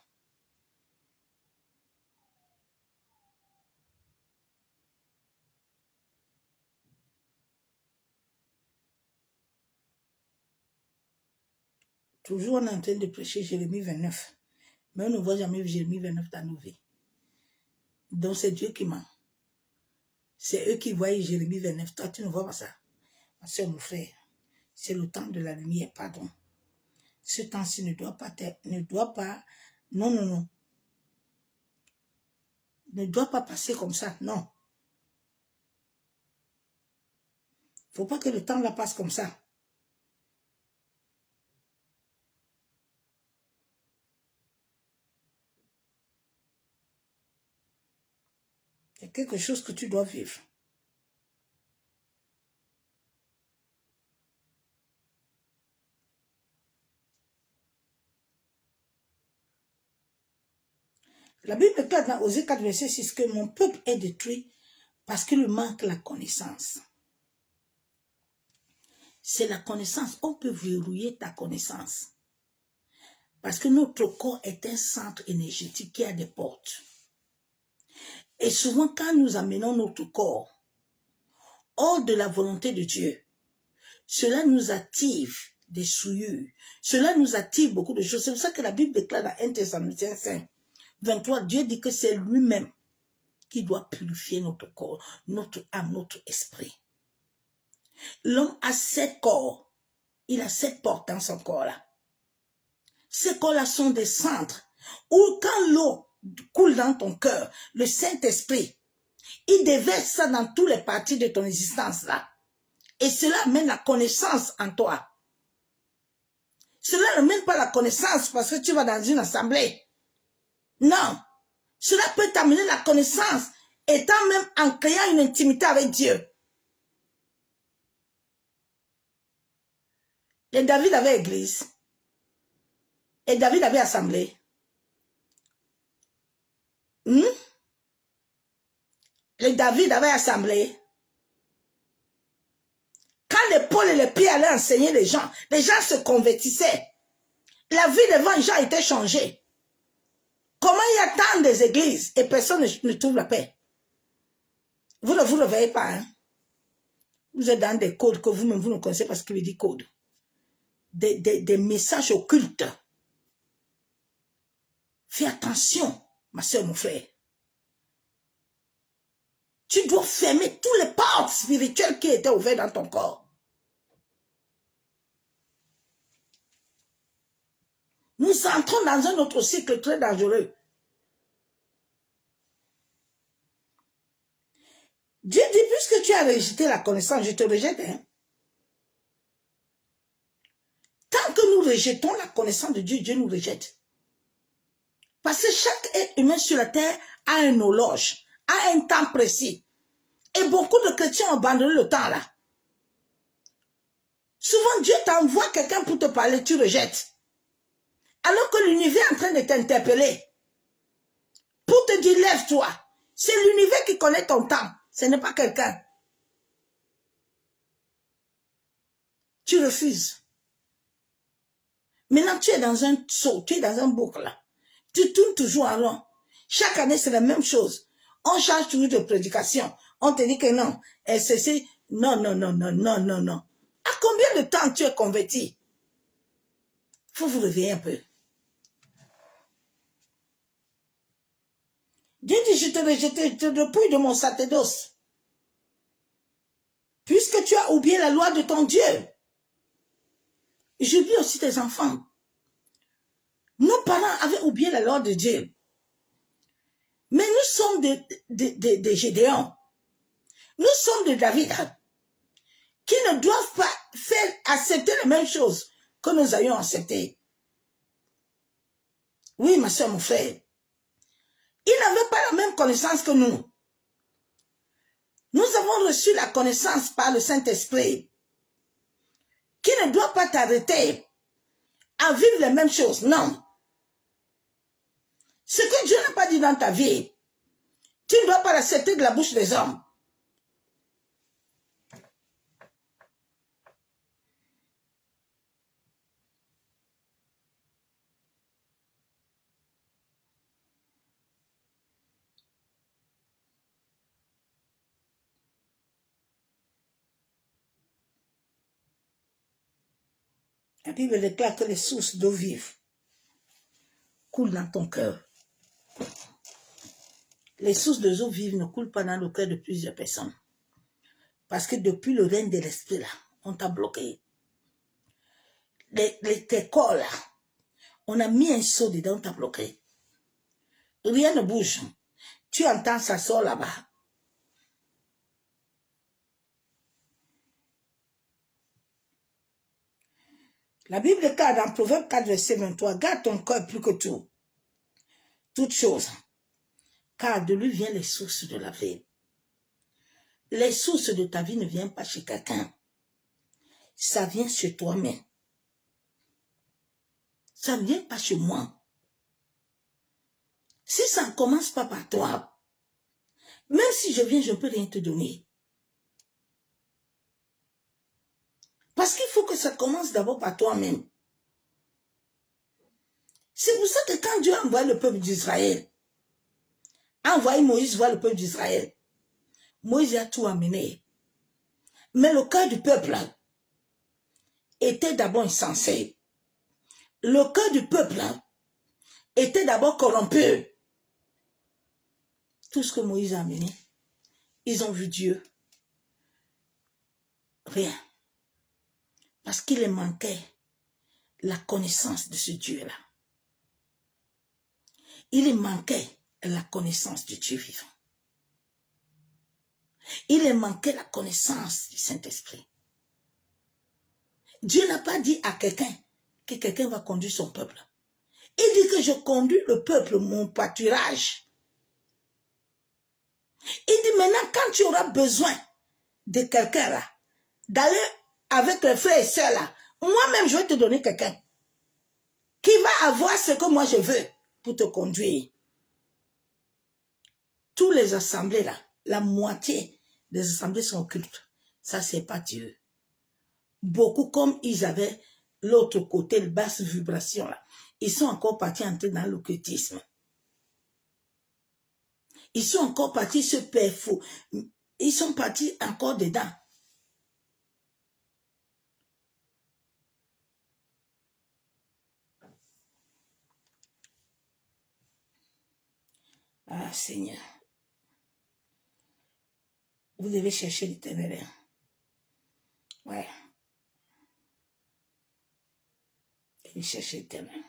Toujours on est en train de prêcher Jérémie 29. Mais on ne voit jamais Jérémie 29 dans nos vies. Donc c'est Dieu qui ment. C'est eux qui voient Jérémie 29. Toi, tu ne vois pas ça. Ma soeur, mon frère, c'est le temps de la lumière, pardon. Ce temps-ci ne doit pas, non, non, non. Ne doit pas passer comme ça, non. Il ne faut pas que le temps la passe comme ça. C'est quelque chose que tu dois vivre. La Bible déclare dans Osée 4, verset 6 que mon peuple est détruit parce qu'il manque la connaissance. C'est la connaissance. On peut verrouiller ta connaissance. Parce que notre corps est un centre énergétique qui a des portes. Et souvent, quand nous amenons notre corps hors de la volonté de Dieu, cela nous attire des souillures. Cela nous attire beaucoup de choses. C'est pour ça que la Bible déclare dans 1 Thessaloniciens 5, 23, Dieu dit que c'est lui-même qui doit purifier notre corps, notre âme, notre esprit. L'homme a 7 corps. Il a 7 portes dans son corps-là. Ces corps-là sont des centres où quand l'eau coule dans ton cœur, le Saint-Esprit, il déverse ça dans toutes les parties de ton existence-là. Et cela amène la connaissance en toi. Cela n'amène pas la connaissance parce que tu vas dans une assemblée. Non. Cela peut t'amener la connaissance étant même en créant une intimité avec Dieu. Et David avait église. Et David avait assemblée. Et David avait assemblée. Quand les Paul et les Pierre allaient enseigner les gens se convertissaient. La vie devant les gens était changée. Comment il y a tant des églises et personne ne trouve la paix? Vous ne vous réveillez pas. Hein? Vous êtes dans des codes que vous-même vous ne connaissez pas ce qu'il veut dire code. Des messages occultes. Fais attention, ma soeur, mon frère. Tu dois fermer tous les portes spirituelles qui étaient ouvertes dans ton corps. Nous entrons dans un autre cycle très dangereux. Dieu dit, puisque tu as rejeté la connaissance, je te rejette. Hein? Tant que nous rejetons la connaissance de Dieu, Dieu nous rejette. Parce que chaque être humain sur la terre a une horloge, a un temps précis. Et beaucoup de chrétiens ont abandonné le temps là. Souvent, Dieu t'envoie quelqu'un pour te parler, tu rejettes. Alors que l'univers est en train de t'interpeller. Pour te dire, lève-toi. C'est l'univers qui connaît ton temps. Ce n'est pas quelqu'un. Tu refuses. Maintenant, tu es dans un saut, tu es dans un boucle là. Tu tournes toujours en rond. Chaque année, c'est la même chose. On change toujours de prédication. On te dit que non. SCC, non, non, non, non, non, non, non. À combien de temps tu es converti? Il faut vous réveiller un peu. Dieu dit, je te rejette, je te dépouille de mon sacerdoce. Puisque tu as oublié la loi de ton Dieu. J'oublie aussi tes enfants. Nos parents avaient oublié la loi de Dieu. Mais nous sommes des Gédéons. Nous sommes de David qui ne doivent pas faire accepter les mêmes choses que nous ayons acceptées. Oui, ma soeur, mon frère. Ils n'avaient pas la même connaissance que nous. Nous avons reçu la connaissance par le Saint-Esprit qui ne doit pas t'arrêter à vivre les mêmes choses. Non. Ce que Dieu n'a pas dit dans ta vie, tu ne dois pas l'accepter de la bouche des hommes. La Bible déclare que les sources d'eau vive coulent dans ton cœur. Les sources d'eau vive ne coulent pas dans le cœur de plusieurs personnes. Parce que depuis le règne de l'esprit, là, on t'a bloqué. Tes corps, là, on a mis un seau dedans, on t'a bloqué. Rien ne bouge. Tu entends, ça sort là-bas. La Bible déclare dans Proverbe 4, verset 23, garde ton cœur plus que tout, toute chose, car de lui viennent les sources de la vie. Les sources de ta vie ne viennent pas chez quelqu'un. Ça vient chez toi-même. Ça ne vient pas chez moi. Si ça ne commence pas par toi, même si je viens, je ne peux rien te donner. Parce qu'il faut que ça commence d'abord par toi-même. C'est pour ça que quand Dieu a envoyé le peuple d'Israël, a envoyé Moïse voir le peuple d'Israël, Moïse a tout amené. Mais le cœur du peuple était d'abord insensé. Le cœur du peuple était d'abord corrompu. Tout ce que Moïse a amené, ils ont vu Dieu. Rien. Parce qu'il leur manquait la connaissance de ce Dieu-là. Il leur manquait la connaissance du Dieu vivant. Il leur manquait la connaissance du Saint-Esprit. Dieu n'a pas dit à quelqu'un que quelqu'un va conduire son peuple. Il dit que je conduis le peuple, mon pâturage. Il dit maintenant, quand tu auras besoin de quelqu'un là, d'aller avec les frères et sœurs là, moi-même je vais te donner quelqu'un qui va avoir ce que moi je veux pour te conduire. Tous les assemblées là, la moitié des assemblées sont occultes. Ça, c'est pas Dieu. Beaucoup, comme ils avaient l'autre côté, le basse vibration là, ils sont encore partis entrer dans l'occultisme. Ils sont encore partis se perdre fou. Ils sont partis encore dedans. Ah, Seigneur. Vous devez chercher l'Éternel. Ouais. Vous devez chercher l'Éternel.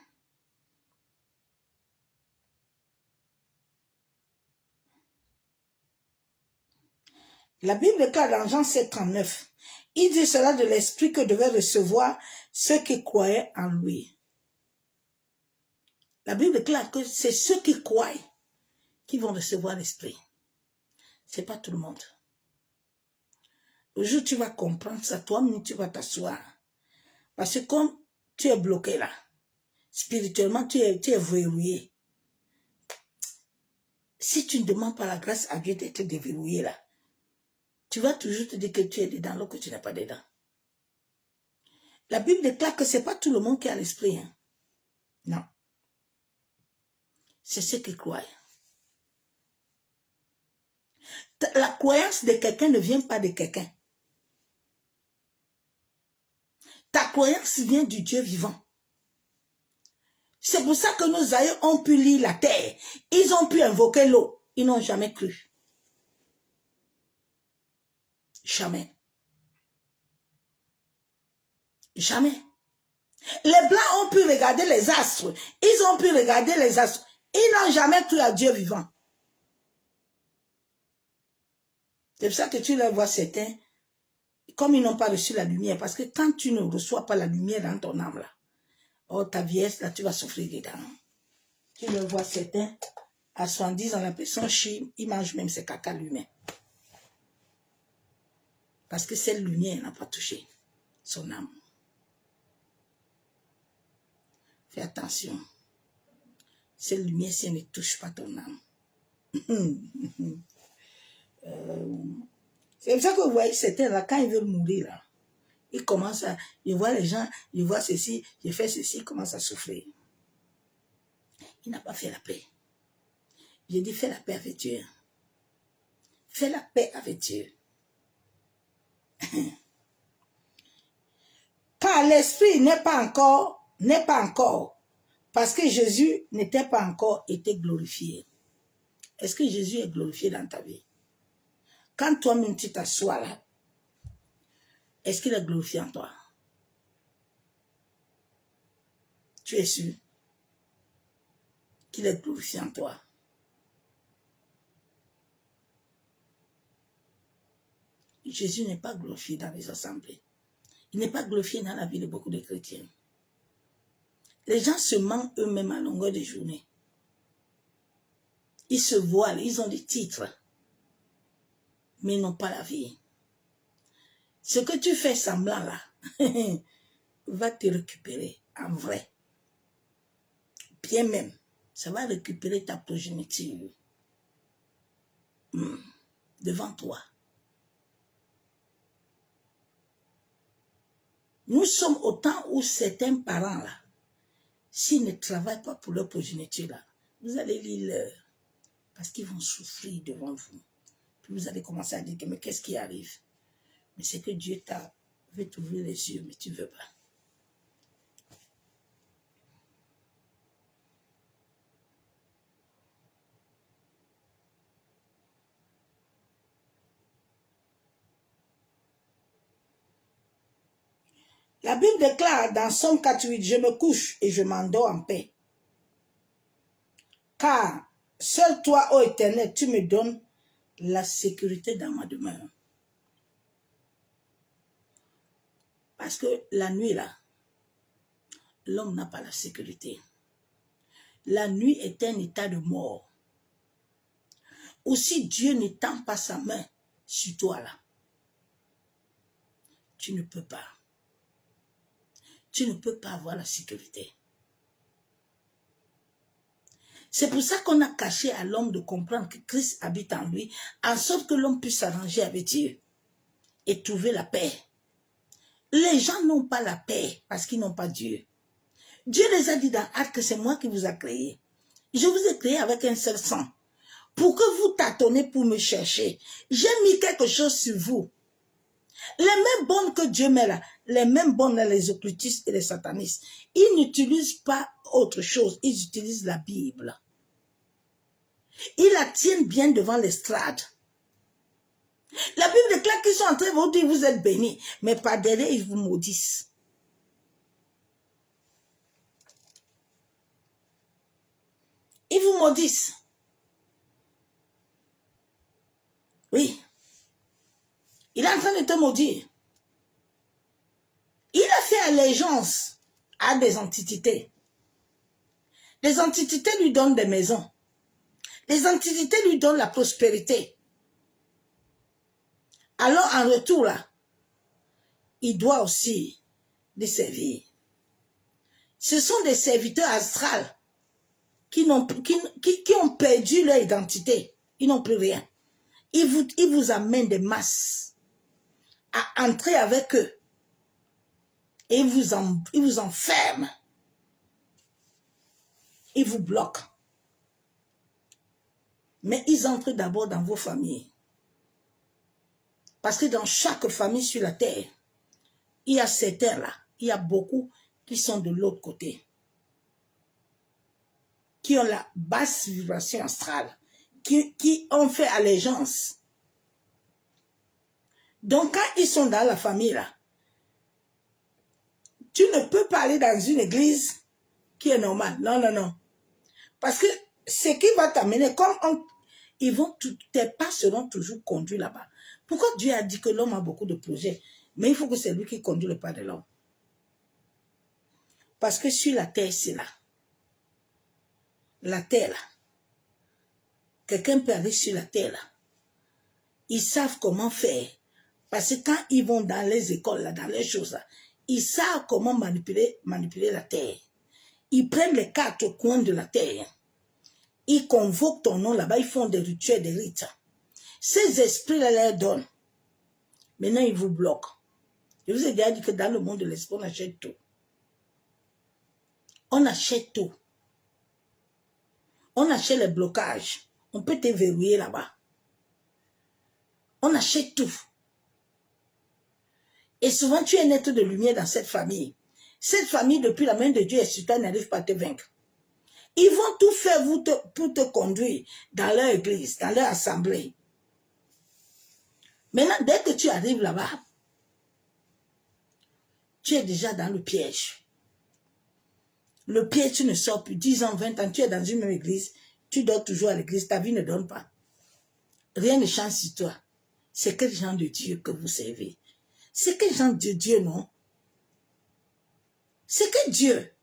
La Bible déclare dans Jean 7,39, il dit cela de l'Esprit que devaient recevoir ceux qui croyaient en lui. La Bible déclare que c'est ceux qui croient qui vont recevoir l'Esprit. Ce n'est pas tout le monde. Le jour où tu vas comprendre ça, toi-même tu vas t'asseoir. Parce que comme tu es bloqué là, spirituellement tu es verrouillé. Si tu ne demandes pas la grâce à Dieu d'être déverrouillé là, tu vas toujours te dire que tu es dedans alors que tu n'es pas dedans. La Bible déclare que ce n'est pas tout le monde qui a l'esprit. Hein. Non. C'est ceux qui croient. La croyance de quelqu'un ne vient pas de quelqu'un. Ta croyance vient du Dieu vivant. C'est pour ça que nos aïeux ont pu lire la terre. Ils ont pu invoquer l'eau. Ils n'ont jamais cru. Jamais. Jamais. Les Blancs ont pu regarder les astres. Ils ont pu regarder les astres. Ils n'ont jamais cru à Dieu vivant. C'est pour ça que tu les vois certains, comme ils n'ont pas reçu la lumière. Parce que quand tu ne reçois pas la lumière dans ton âme, là, oh, ta vieillesse, là, tu vas souffrir dedans. Tu le vois certains, à 70 ans, la personne chie, il mange même ses caca lui-même. Parce que cette lumière n'a pas touché son âme. Fais attention. Cette lumière, si elle ne touche pas ton âme. C'est pour ça que vous voyez certains là, quand ils veulent mourir, là, ils commencent à... Ils voient les gens, ils voient ceci, j'ai fait ceci, ils commencent à souffrir. Il n'a pas fait la paix. J'ai dit, fais la paix avec Dieu. Fais la paix avec Dieu. Quand Car l'esprit n'est pas encore, parce que Jésus n'était pas encore été glorifié. Est-ce que Jésus est glorifié dans ta vie? Quand toi-même tu t'assois là, est-ce qu'il est glorifié en toi? Tu es sûr qu'il est glorifié en toi? Jésus n'est pas glorifié dans les assemblées. Il n'est pas glorifié dans la vie de beaucoup de chrétiens. Les gens se mentent eux-mêmes à longueur de journée. Ils se voilent, ils ont des titres, mais ils n'ont pas la vie. Ce que tu fais semblant là, va te récupérer en vrai. Bien même, ça va récupérer ta progéniture devant toi. Nous sommes au temps où certains parents là, s'ils ne travaillent pas pour leur progéniture là, vous allez lire leur, parce qu'ils vont souffrir devant vous. Puis vous allez commencer à dire que mais qu'est-ce qui arrive? Mais c'est que Dieu veut t'ouvrir les yeux, mais tu ne veux pas. La Bible déclare dans Somme 4:8, je me couche et je m'endors en paix. Car seul toi, ô Éternel, tu me donnes la sécurité dans ma demeure. Parce que la nuit là, l'homme n'a pas la sécurité. La nuit est un état de mort. Aussi Dieu n'étend pas sa main sur toi là, tu ne peux pas. Tu ne peux pas avoir la sécurité. C'est pour ça qu'on a caché à l'homme de comprendre que Christ habite en lui, en sorte que l'homme puisse s'arranger avec Dieu et trouver la paix. Les gens n'ont pas la paix parce qu'ils n'ont pas Dieu. Dieu les a dit dans Actes que c'est moi qui vous ai créé. Je vous ai créé avec un seul sang. Pour que vous tâtonnez pour me chercher. J'ai mis quelque chose sur vous. Les mêmes bonnes que Dieu met là, les mêmes bonnes les occultistes et les satanistes, ils n'utilisent pas autre chose, ils utilisent la Bible. Ils la tiennent bien devant l'estrade. La Bible déclare qu'ils sont en train de vous dire vous êtes bénis, mais par derrière ils vous maudissent. Ils vous maudissent. Oui. Il est en train de te maudire. Il a fait allégeance à des antiquités. Les antiquités lui donnent des maisons. Les antiquités lui donnent la prospérité. Alors en retour là, il doit aussi les servir. Ce sont des serviteurs astrales qui ont perdu leur identité. Ils n'ont plus rien. Ils vous amènent des masses à entrer avec eux. Et ils vous enferment. Ils vous bloquent. Mais ils entrent d'abord dans vos familles. Parce que dans chaque famille sur la terre, il y a certains là, il y a beaucoup qui sont de l'autre côté. Qui ont la basse vibration astrale. Qui ont fait allégeance. Donc quand ils sont dans la famille là, tu ne peux pas aller dans une église qui est normale. Non, non, non. Parce que ce qui va t'amener, comme tes pas seront toujours conduits là-bas. Pourquoi Dieu a dit que l'homme a beaucoup de projets, mais il faut que c'est lui qui conduit le pas de l'homme. Parce que sur la terre, c'est là. La terre là. Quelqu'un peut aller sur la terre là. Ils savent comment faire. Parce que quand ils vont dans les écoles là, dans les choses là, ils savent comment manipuler la terre. Ils prennent les 4 coins de la terre. Ils convoquent ton nom là-bas, ils font des rituels, des rites. Ces esprits-là leur donnent. Maintenant, ils vous bloquent. Je vous ai déjà dit que dans le monde de l'esprit, on achète tout. On achète tout. On achète les blocages. On peut te verrouiller là-bas. On achète tout. Et souvent, tu es un être de lumière dans cette famille. Cette famille, depuis la main de Dieu et sur toi, n'arrive pas à te vaincre. Ils vont tout faire pour te conduire dans leur église, dans leur assemblée. Maintenant, dès que tu arrives là-bas, tu es déjà dans le piège. Le piège, tu ne sors plus. 10 ans, 20 ans, tu es dans une même église, tu dors toujours à l'église, ta vie ne donne pas. Rien ne change sur toi. C'est quel genre de Dieu que vous servez? C'est quel genre de Dieu, non? C'est quel Dieu?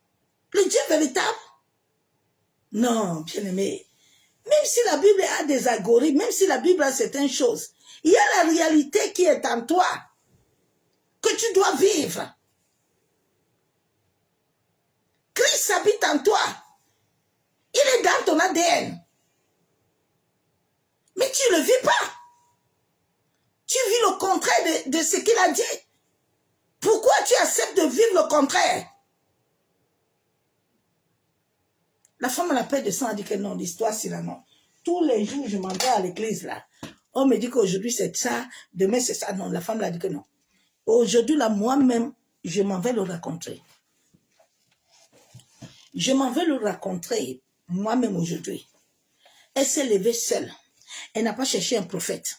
Le Dieu véritable? Non, bien-aimé. Même si la Bible a des algorithmes, même si la Bible a certaines choses, il y a la réalité qui est en toi, que tu dois vivre. Christ habite en toi. Il est dans ton ADN. Mais tu ne le vis pas. Tu vis le contraire de ce qu'il a dit. Pourquoi tu acceptes de vivre le contraire? La femme à la paix de sang a dit que non, l'histoire c'est là, non. Tous les jours, je m'en vais à l'église là. On me dit qu'aujourd'hui c'est ça, demain c'est ça. Non, la femme l'a dit que non. Aujourd'hui là, moi-même, je m'en vais le raconter. Je m'en vais le raconter moi-même aujourd'hui. Elle s'est levée seule. Elle n'a pas cherché un prophète.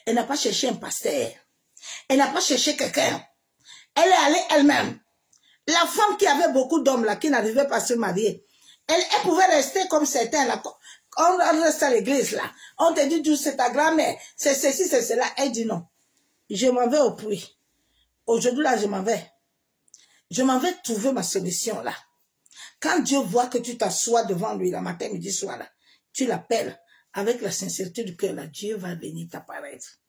Elle n'a pas cherché un pasteur. Elle n'a pas cherché quelqu'un. Elle est allée elle-même. La femme qui avait beaucoup d'hommes là, qui n'arrivait pas à se marier, elle pouvait rester comme certains là. On reste à l'église là. On te dit tout c'est ta grand-mère, c'est ceci, c'est cela. Elle dit non. Je m'en vais au puits. Aujourd'hui là, je m'en vais. Je m'en vais trouver ma solution là. Quand Dieu voit que tu t'assois devant lui, la matin, midi, soir, là, tu l'appelles avec la sincérité du cœur, là, Dieu va venir t'apparaître.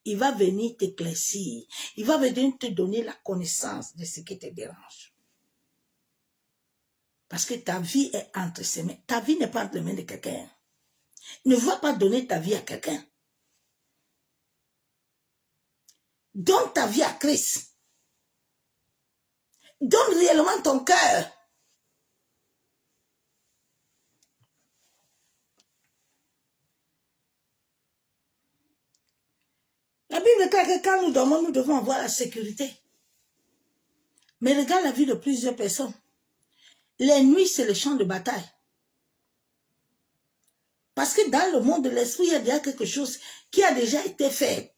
Il va venir t'éclaircir. Il va venir te donner la connaissance de ce qui te dérange. Parce que ta vie est entre ses mains. Ta vie n'est pas entre les mains de quelqu'un. Ne va pas donner ta vie à quelqu'un. Donne ta vie à Christ. Donne réellement ton cœur. La Bible dit que quand nous dormons, nous devons avoir la sécurité. Mais regarde la vie de plusieurs personnes. Les nuits, c'est le champ de bataille. Parce que dans le monde de l'esprit, il y a déjà quelque chose qui a déjà été fait,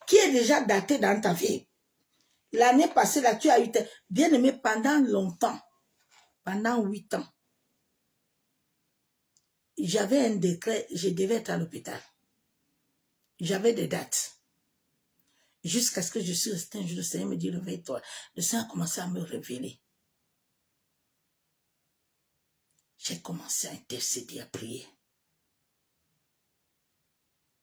qui est déjà daté dans ta vie. L'année passée, là, tu as eu, bien aimé, pendant longtemps, pendant 8 ans, j'avais un décret, je devais être à l'hôpital. J'avais des dates. Jusqu'à ce que je suis resté un jour, le Seigneur me dit, réveille-toi. Le Seigneur a commencé à me révéler. J'ai commencé à intercéder, à prier.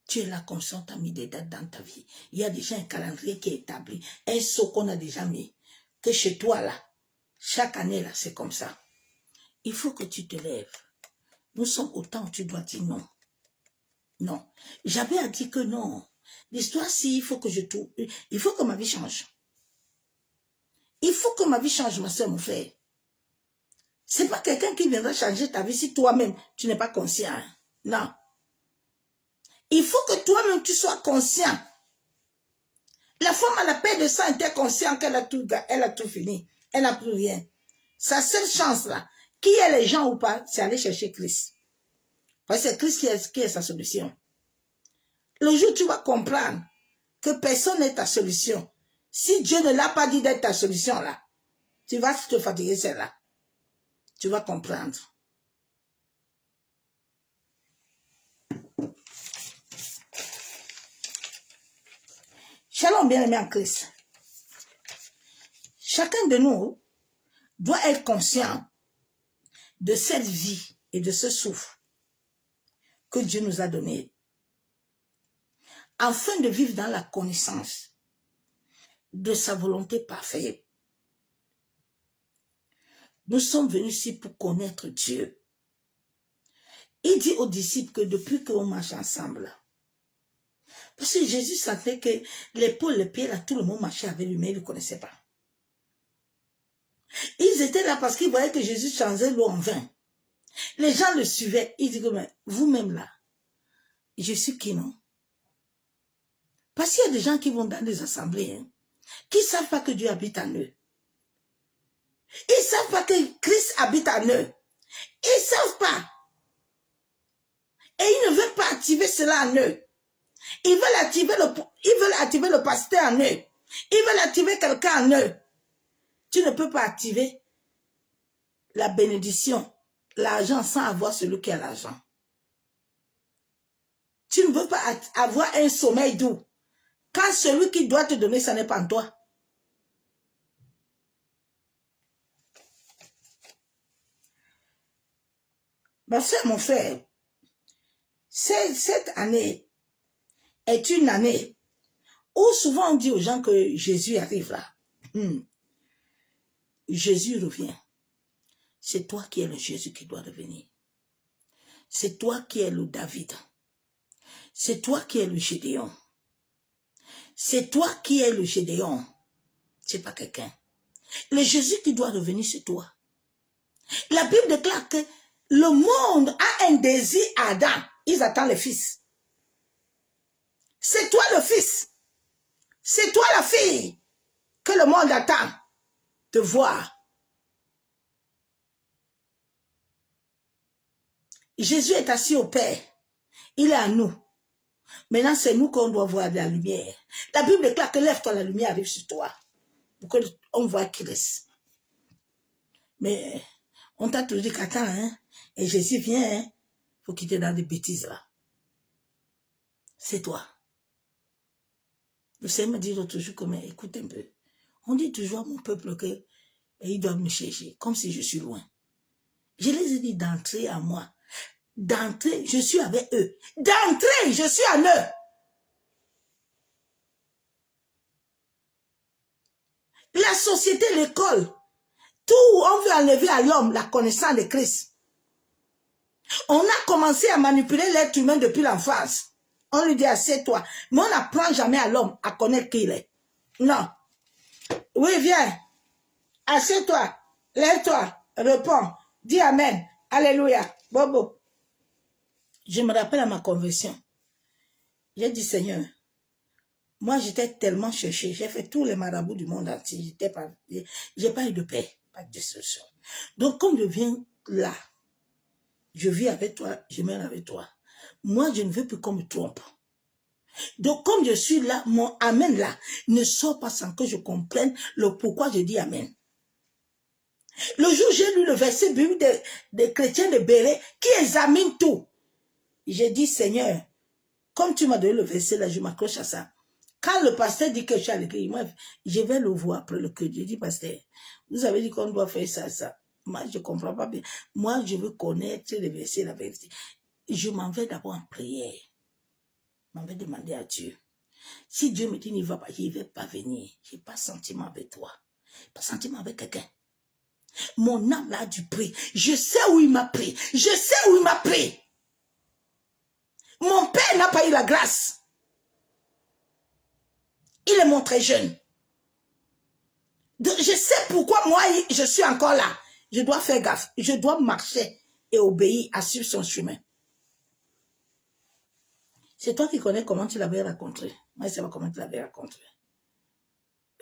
Tu es là comme ça, on t'a mis des dates dans ta vie. Il y a déjà un calendrier qui est établi, un saut qu'on a déjà mis. Que chez toi, là, chaque année, là, c'est comme ça. Il faut que tu te lèves. Nous sommes au temps où tu dois dire non. Non. J'avais à dire que non. L'histoire, si, il faut que je trouve. Il faut que ma vie change. Il faut que ma vie change, ma soeur, mon frère. C'est pas quelqu'un qui viendra changer ta vie si toi-même, tu n'es pas conscient. Non. Il faut que toi-même, tu sois conscient. La femme à la paix de sang était consciente qu'elle a tout fini. Elle n'a plus rien. Sa seule chance, là, qui est les gens ou pas, c'est aller chercher Christ. Parce que c'est Christ qui est sa solution. Le jour où tu vas comprendre que personne n'est ta solution, si Dieu ne l'a pas dit d'être ta solution, là, tu vas te fatiguer celle-là. Tu vas comprendre. Shalom, bien-aimé en Christ. Chacun de nous doit être conscient de cette vie et de ce souffle que Dieu nous a donné, afin de vivre dans la connaissance de sa volonté parfaite. Nous sommes venus ici pour connaître Dieu. Il dit aux disciples que depuis qu'on marche ensemble, parce que Jésus sentait que l'épaule, les pieds, là, tout le monde marchait avec lui, mais il ne le connaissait pas. Ils étaient là parce qu'ils voyaient que Jésus changeait l'eau en vin. Les gens le suivaient. Ils disaient, mais vous-même là, je suis qui non? Parce qu'il y a des gens qui vont dans des assemblées. Hein. qui ne savent pas que Dieu habite en eux. Ils ne savent pas que Christ habite en eux. Ils ne savent pas. Et ils ne veulent pas activer cela en eux. Ils veulent activer le pasteur en eux. Ils veulent activer quelqu'un en eux. Tu ne peux pas activer la bénédiction, l'argent sans avoir celui qui a l'argent. Tu ne veux pas avoir un sommeil doux quand celui qui doit te donner, ça n'est pas en toi. Ma soeur, mon frère, cette année est une année où souvent on dit aux gens que Jésus arrive là. Jésus revient. C'est toi qui es le Jésus qui doit revenir. C'est toi qui es le David. C'est toi qui es le Gédéon. C'est toi qui es le Gédéon. C'est pas quelqu'un. Le Jésus qui doit revenir, c'est toi. La Bible déclare que le monde a un désir ardent. Ils attendent le Fils. C'est toi le Fils. C'est toi la fille que le monde attend de voir. Jésus est assis au Père. Il est à nous. Maintenant, c'est nous qu'on doit voir de la lumière. La Bible déclare que lève-toi, la lumière arrive sur toi. Pour qu'on voit Christ. Mais on t'a toujours dit qu'attends, hein, et Jésus vient, hein, faut quitter dans des bêtises là. C'est toi. Le Seigneur me dit l'autre jour, comme, écoute un peu. On dit toujours à mon peuple que ils doivent me chercher, comme si je suis loin. Je les ai dit d'entrer à moi. D'entrer, je suis avec eux. D'entrer, je suis en eux. La société, l'école, tout où on veut enlever à l'homme la connaissance de Christ. On a commencé à manipuler l'être humain depuis l'enfance. On lui dit, assieds-toi. Mais on n'apprend jamais à l'homme à connaître qui il est. Non. Oui, viens. Assieds-toi. Lève-toi. Réponds. Dis Amen. Alléluia. Bobo. Je me rappelle à ma conversion. J'ai dit, Seigneur, moi j'étais tellement cherché. J'ai fait tous les marabouts du monde entier. J'ai pas eu de paix. Pas de solution. Donc, comme je viens là, je vis avec toi, je meurs avec toi. Moi, je ne veux plus qu'on me trompe. Donc, comme je suis là, mon Amen là ne sort pas sans que je comprenne le pourquoi je dis Amen. Le jour où j'ai lu le verset biblique des chrétiens de Béret qui examinent tout, j'ai dit, Seigneur, comme tu m'as donné le verset là, je m'accroche à ça. Quand le pasteur dit que je suis à l'église, moi, je vais le voir après le culte. Je dis, pasteur, vous avez dit qu'on doit faire ça, ça. Moi, je ne comprends pas bien. Moi, je veux connaître les versets, la vérité. Je m'en vais d'abord en prière. Je m'en vais demander à Dieu. Si Dieu me dit, il ne va pas, il ne va pas venir. Je n'ai pas sentiment avec toi. Pas sentiment avec quelqu'un. Mon âme là a dû prier. Je sais où il m'a pris. Je sais où il m'a pris. Mon père n'a pas eu la grâce. Il est mon très jeune. Donc, je sais pourquoi moi, je suis encore là. Je dois faire gaffe. Je dois marcher et obéir à suivre son chemin. C'est toi qui connais comment tu l'avais rencontré. Moi, je ne sais pas comment tu l'avais rencontré.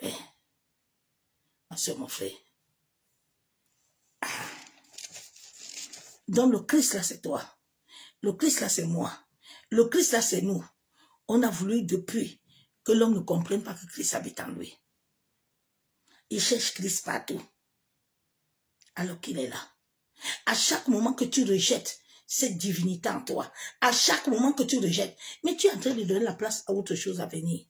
Mais, ma soeur, mon frère. Donc, le Christ là, c'est toi. Le Christ là, c'est moi. Le Christ là, c'est nous. On a voulu depuis que l'homme ne comprenne pas que Christ habite en lui. Il cherche Christ partout. Alors qu'il est là. À chaque moment que tu rejettes cette divinité en toi, à chaque moment que tu rejettes, mais tu es en train de donner la place à autre chose à venir.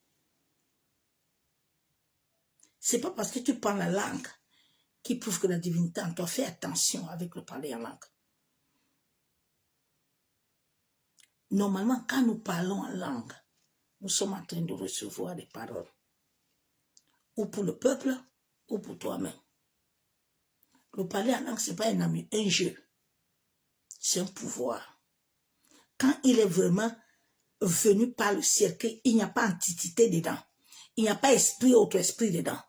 C'est pas parce que tu parles la langue qui prouve que la divinité en toi. Fais attention avec le parler en langue. Normalement, quand nous parlons en langue, nous sommes en train de recevoir des paroles. Ou pour le peuple, ou pour toi-même. Le parler en langue, ce n'est pas un jeu. C'est un pouvoir. Quand il est vraiment venu par le ciel, il n'y a pas entité dedans. Il n'y a pas esprit, autre esprit dedans.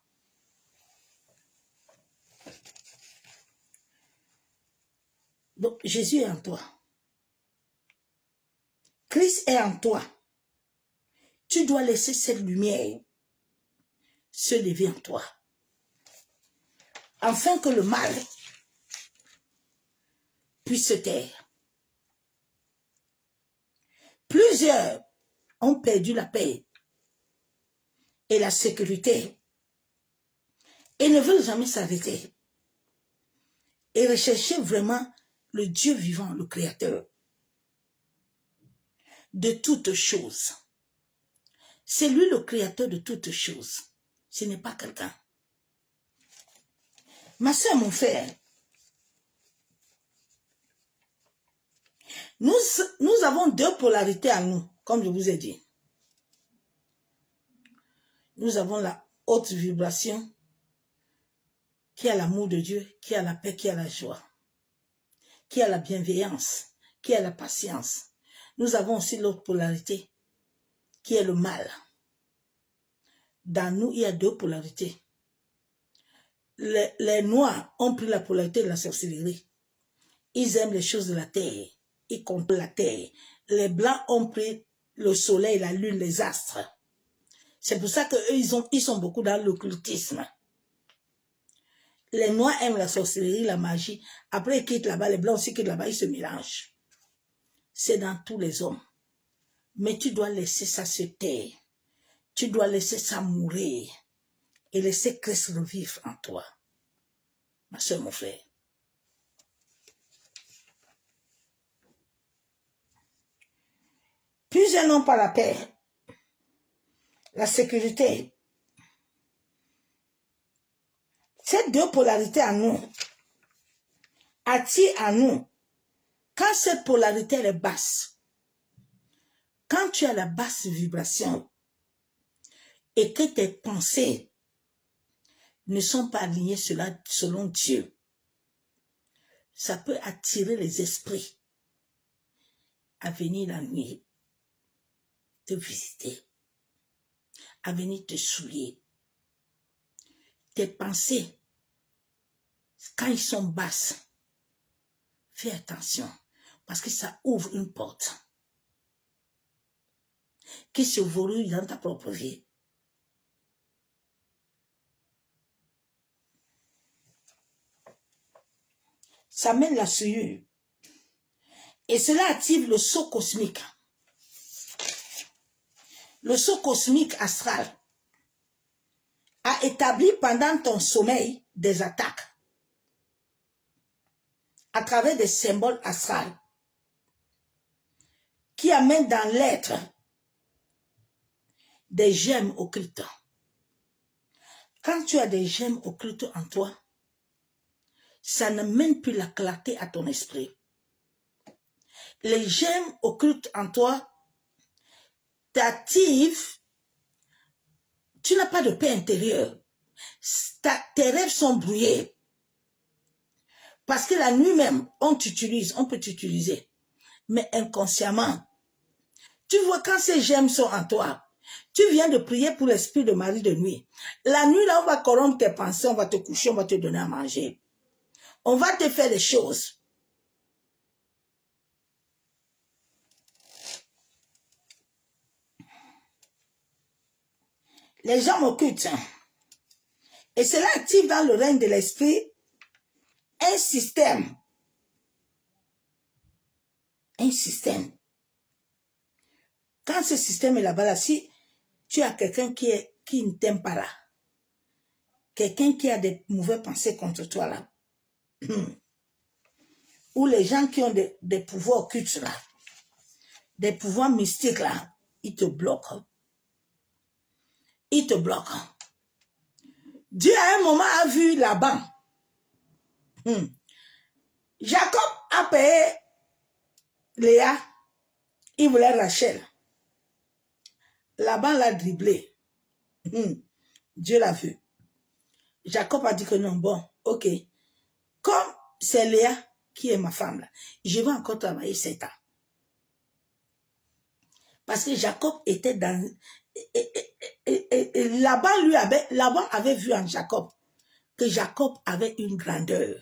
Donc, Jésus est en toi. Christ est en toi. Tu dois laisser cette lumière se lever en toi. Afin que le mal puisse se taire. Plusieurs ont perdu la paix et la sécurité et ne veulent jamais s'arrêter et rechercher vraiment le Dieu vivant, le Créateur de toutes choses. C'est lui le Créateur de toutes choses. Ce n'est pas quelqu'un. Ma soeur, mon frère, nous avons deux polarités à nous, comme je vous ai dit. Nous avons la haute vibration, qui a l'amour de Dieu, qui a la paix, qui a la joie, qui a la bienveillance, qui a la patience. Nous avons aussi l'autre polarité, qui est le mal. Dans nous, il y a deux polarités. Les noirs ont pris la polarité de la sorcellerie. Ils aiment les choses de la terre. Ils contrôlent la terre. Les blancs ont pris le soleil, la lune, les astres. C'est pour ça qu'eux, ils sont beaucoup dans l'occultisme. Les noirs aiment la sorcellerie, la magie. Après, ils quittent là-bas. Les blancs aussi quittent là-bas. Ils se mélangent. C'est dans tous les hommes. Mais tu dois laisser ça se taire. Tu dois laisser ça mourir. Et laisser Christ revivre en toi. Ma soeur, mon frère. Plusieurs n'ont pas la paix, la sécurité. Ces deux polarités en nous attirent en nous. Quand cette polarité elle est basse, quand tu as la basse vibration et que tes pensées ne sont pas alignées selon Dieu, ça peut attirer les esprits à venir la nuit te visiter, à venir te souiller. Tes pensées, quand ils sont basses, fais attention, parce que ça ouvre une porte qui se verrouille dans ta propre vie. Ça mène la souillure. Et cela active le saut cosmique. Le saut cosmique astral a établi pendant ton sommeil des attaques à travers des symboles astrales qui amènent dans l'être des gemmes occultes. Quand tu as des gemmes occultes en toi, ça ne mène plus la clarté à ton esprit. Les gemmes occultes en toi t'activent. Tu n'as pas de paix intérieure. Tes rêves sont brouillés. Parce que la nuit même, on peut t'utiliser. Mais inconsciemment. Tu vois, quand ces gemmes sont en toi, tu viens de prier pour l'esprit de mari de nuit. La nuit, là, on va corrompre tes pensées, on va te coucher, on va te donner à manger. On va te faire des choses. Les gens m'occultent. Et cela active dans le règne de l'esprit un système. Un système. Quand ce système est là-bas, là, si tu as quelqu'un qui ne t'aime pas là, quelqu'un qui a des mauvaises pensées contre toi là, ou les gens qui ont des pouvoirs occultes là, des pouvoirs mystiques là, ils te bloquent. Ils te bloquent. Dieu à un moment a vu Laban. Jacob a payé Léa. Il voulait Rachel. Laban l'a dribblé. Dieu l'a vu. Jacob a dit que non, bon, ok. Comme c'est Léa qui est ma femme là, je vais encore travailler 7 ans. Parce que Jacob était dans... Et Laban avait vu en Jacob que Jacob avait une grandeur.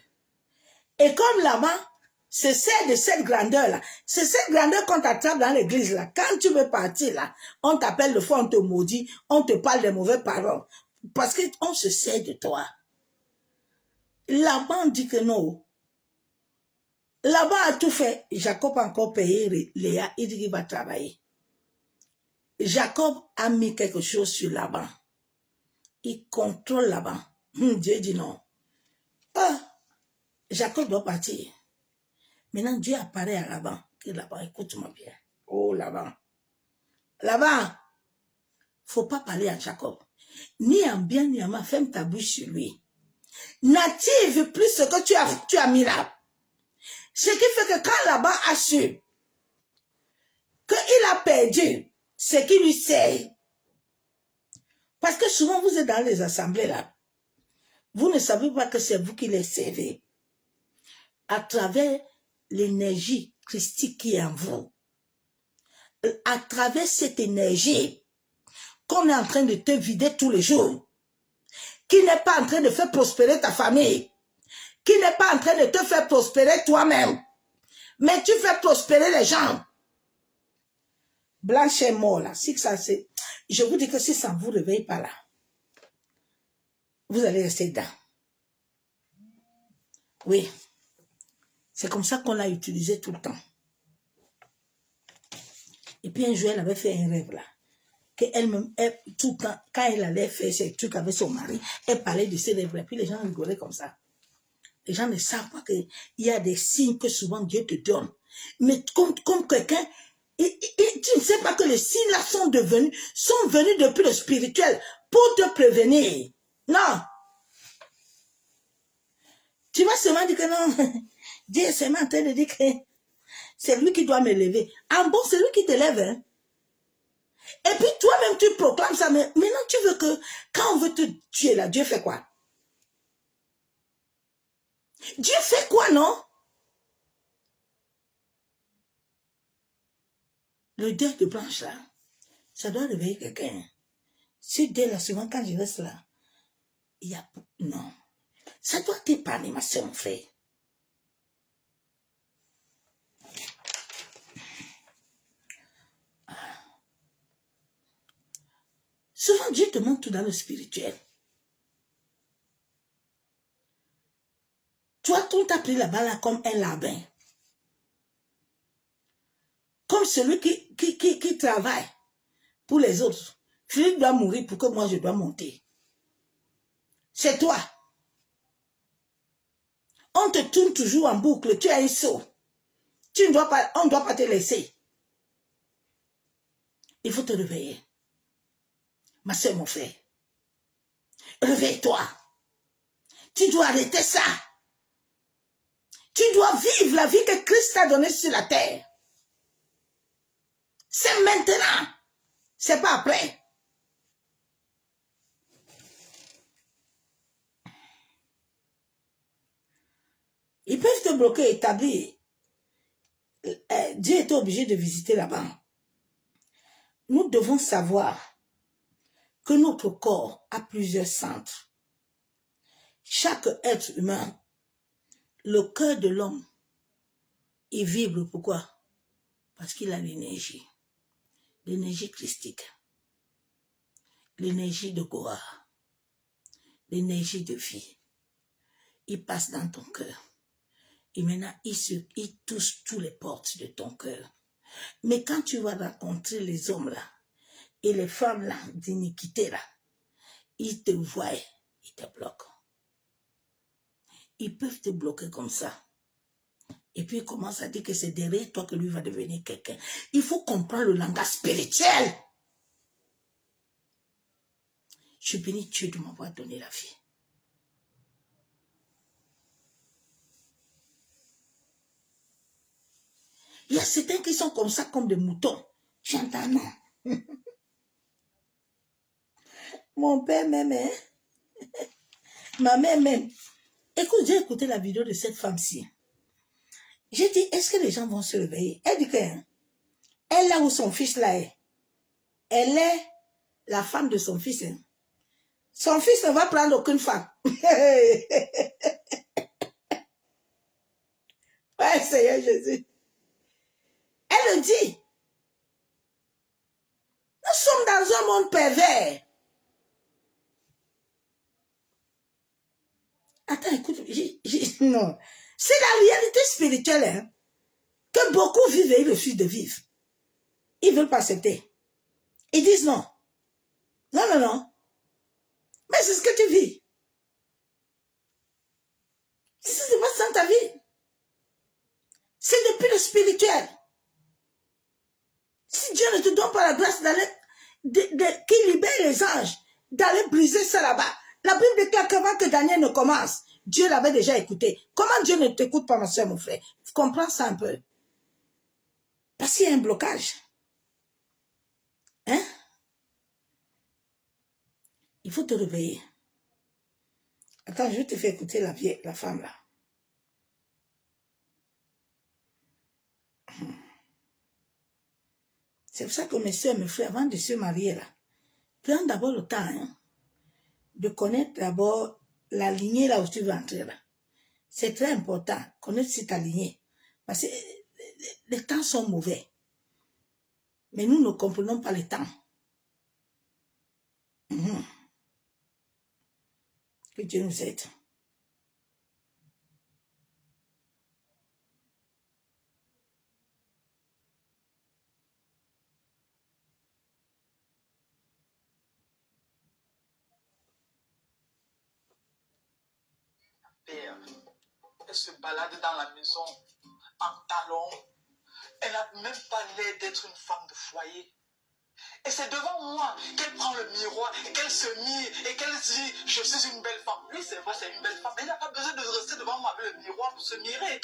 Et comme Laban se sert de cette grandeur-là, c'est cette grandeur qu'on t'attrape dans l'église là. Quand tu veux partir là, on t'appelle le fois, on te maudit, on te parle de mauvaises paroles. Parce qu'on se sert de toi. Laban dit que non. Laban a tout fait. Jacob a encore payé Léa. Il dit qu'il va travailler. Jacob a mis quelque chose sur Laban. Il contrôle Laban. Dieu dit non. Ah, Jacob doit partir. Maintenant, Dieu apparaît à Laban. Et Laban, écoute-moi bien. Oh, Laban. Laban, faut pas parler à Jacob. Ni en bien, ni en mal, ferme ta bouche sur lui. N'attire plus ce que tu as mis là. Ce qui fait que quand Laban a su qu'il a perdu ce qui lui sert, parce que souvent vous êtes dans les assemblées là, vous ne savez pas que c'est vous qui les servez à travers l'énergie christique qui est en vous. À travers cette énergie qu'on est en train de te vider tous les jours, qui n'est pas en train de faire prospérer ta famille, qui n'est pas en train de te faire prospérer toi-même, mais tu fais prospérer les gens. Blanche est mort là. Si ça c'est, je vous dis que si ça ne vous réveille pas là, vous allez rester dedans. Oui. C'est comme ça qu'on l'a utilisé tout le temps. Et puis un jour, elle avait fait un rêve là. Qu'elle-même, tout le temps, quand elle allait faire ses trucs avec son mari, elle parlait de ses rêves là. Puis les gens rigolaient comme ça. Les gens ne savent pas qu'il y a des signes que souvent Dieu te donne. Mais comme quelqu'un, tu ne sais pas que les signes là sont venus depuis le spirituel pour te prévenir. Non. Tu vas seulement dire que non. Dieu est seulement en train de dire que c'est lui qui doit me lever. Ah bon, c'est lui qui te lève. Hein? Et puis toi-même tu proclames ça. Mais maintenant tu veux que quand on veut te tuer là, Dieu fait quoi? Dieu fait quoi, non? Le deuil de Blanche là, ça doit réveiller quelqu'un. Ce deuil là, souvent quand je reste là, il y a... Non. Ça doit t'épargner, ma soeur, mon frère. Souvent, Dieu te montre tout dans le spirituel. Toi, on t'a pris là-bas là comme un labin. Comme celui qui travaille pour les autres. Philippe doit mourir pour que moi je dois monter. C'est toi. On te tourne toujours en boucle. Tu as un saut. On ne doit pas te laisser. Il faut te réveiller. Ma soeur, mon frère. Réveille-toi. Tu dois arrêter ça. Tu dois vivre la vie que Christ t'a donnée sur la terre. C'est maintenant. C'est pas après. Ils peuvent te bloquer, établir. Dieu était obligé de visiter là-bas. Nous devons savoir que notre corps a plusieurs centres. Chaque être humain, le cœur de l'homme, il vibre. Pourquoi? Parce qu'il a l'énergie. L'énergie christique. L'énergie de Goa. L'énergie de vie. Il passe dans ton cœur. Et maintenant, il touche toutes les portes de ton cœur. Mais quand tu vas rencontrer les hommes là, et les femmes là, d'iniquité là, ils te voient, ils te bloquent. Ils peuvent te bloquer comme ça. Et puis ils commencent à dire que c'est derrière toi que lui va devenir quelqu'un. Il faut comprendre le langage spirituel. Je bénis Dieu de m'avoir donné la vie. Il y a certains qui sont comme ça, comme des moutons. J'entends non. Mon père m'aime, hein? Ma mère m'aime. Écoute, j'ai écouté la vidéo de cette femme-ci. J'ai dit, est-ce que les gens vont se réveiller? Elle dit que, elle là où son fils là est, elle est la femme de son fils. Hein. Son fils ne va prendre aucune femme. Ouais, Seigneur Jésus. Elle le dit. Nous sommes dans un monde pervers. Non. C'est la réalité spirituelle hein, que beaucoup vivent et ils refusent de vivre. Ils ne veulent pas accepter. Ils disent non. Non, non, non. Mais c'est ce que tu vis. C'est ce qui se passe dans ta vie. C'est depuis le spirituel. Si Dieu ne te donne pas la grâce d'aller, qu'il libère les anges, d'aller briser ça là-bas. La Bible déclare qu'avant que Daniel ne commence, Dieu l'avait déjà écouté. Comment Dieu ne t'écoute pas, ma soeur, mon frère? Tu comprends ça un peu? Parce qu'il y a un blocage. Hein? Il faut te réveiller. Attends, je vais te faire écouter la femme là. C'est pour ça que mes soeurs, mes frères, avant de se marier là, prends d'abord le temps hein, de connaître d'abord la lignée là où tu veux entrer là. C'est très important, connaître si ta lignée. Parce que les temps sont mauvais. Mais nous ne comprenons pas les temps. Que Dieu nous aide. Père, elle se balade dans la maison en talons. Elle n'a même pas l'air d'être une femme de foyer. Et c'est devant moi qu'elle prend le miroir et qu'elle se mire et qu'elle dit « Je suis une belle femme ». Oui, c'est vrai, c'est une belle femme. Mais elle n'a pas besoin de rester devant moi avec le miroir pour se mirer.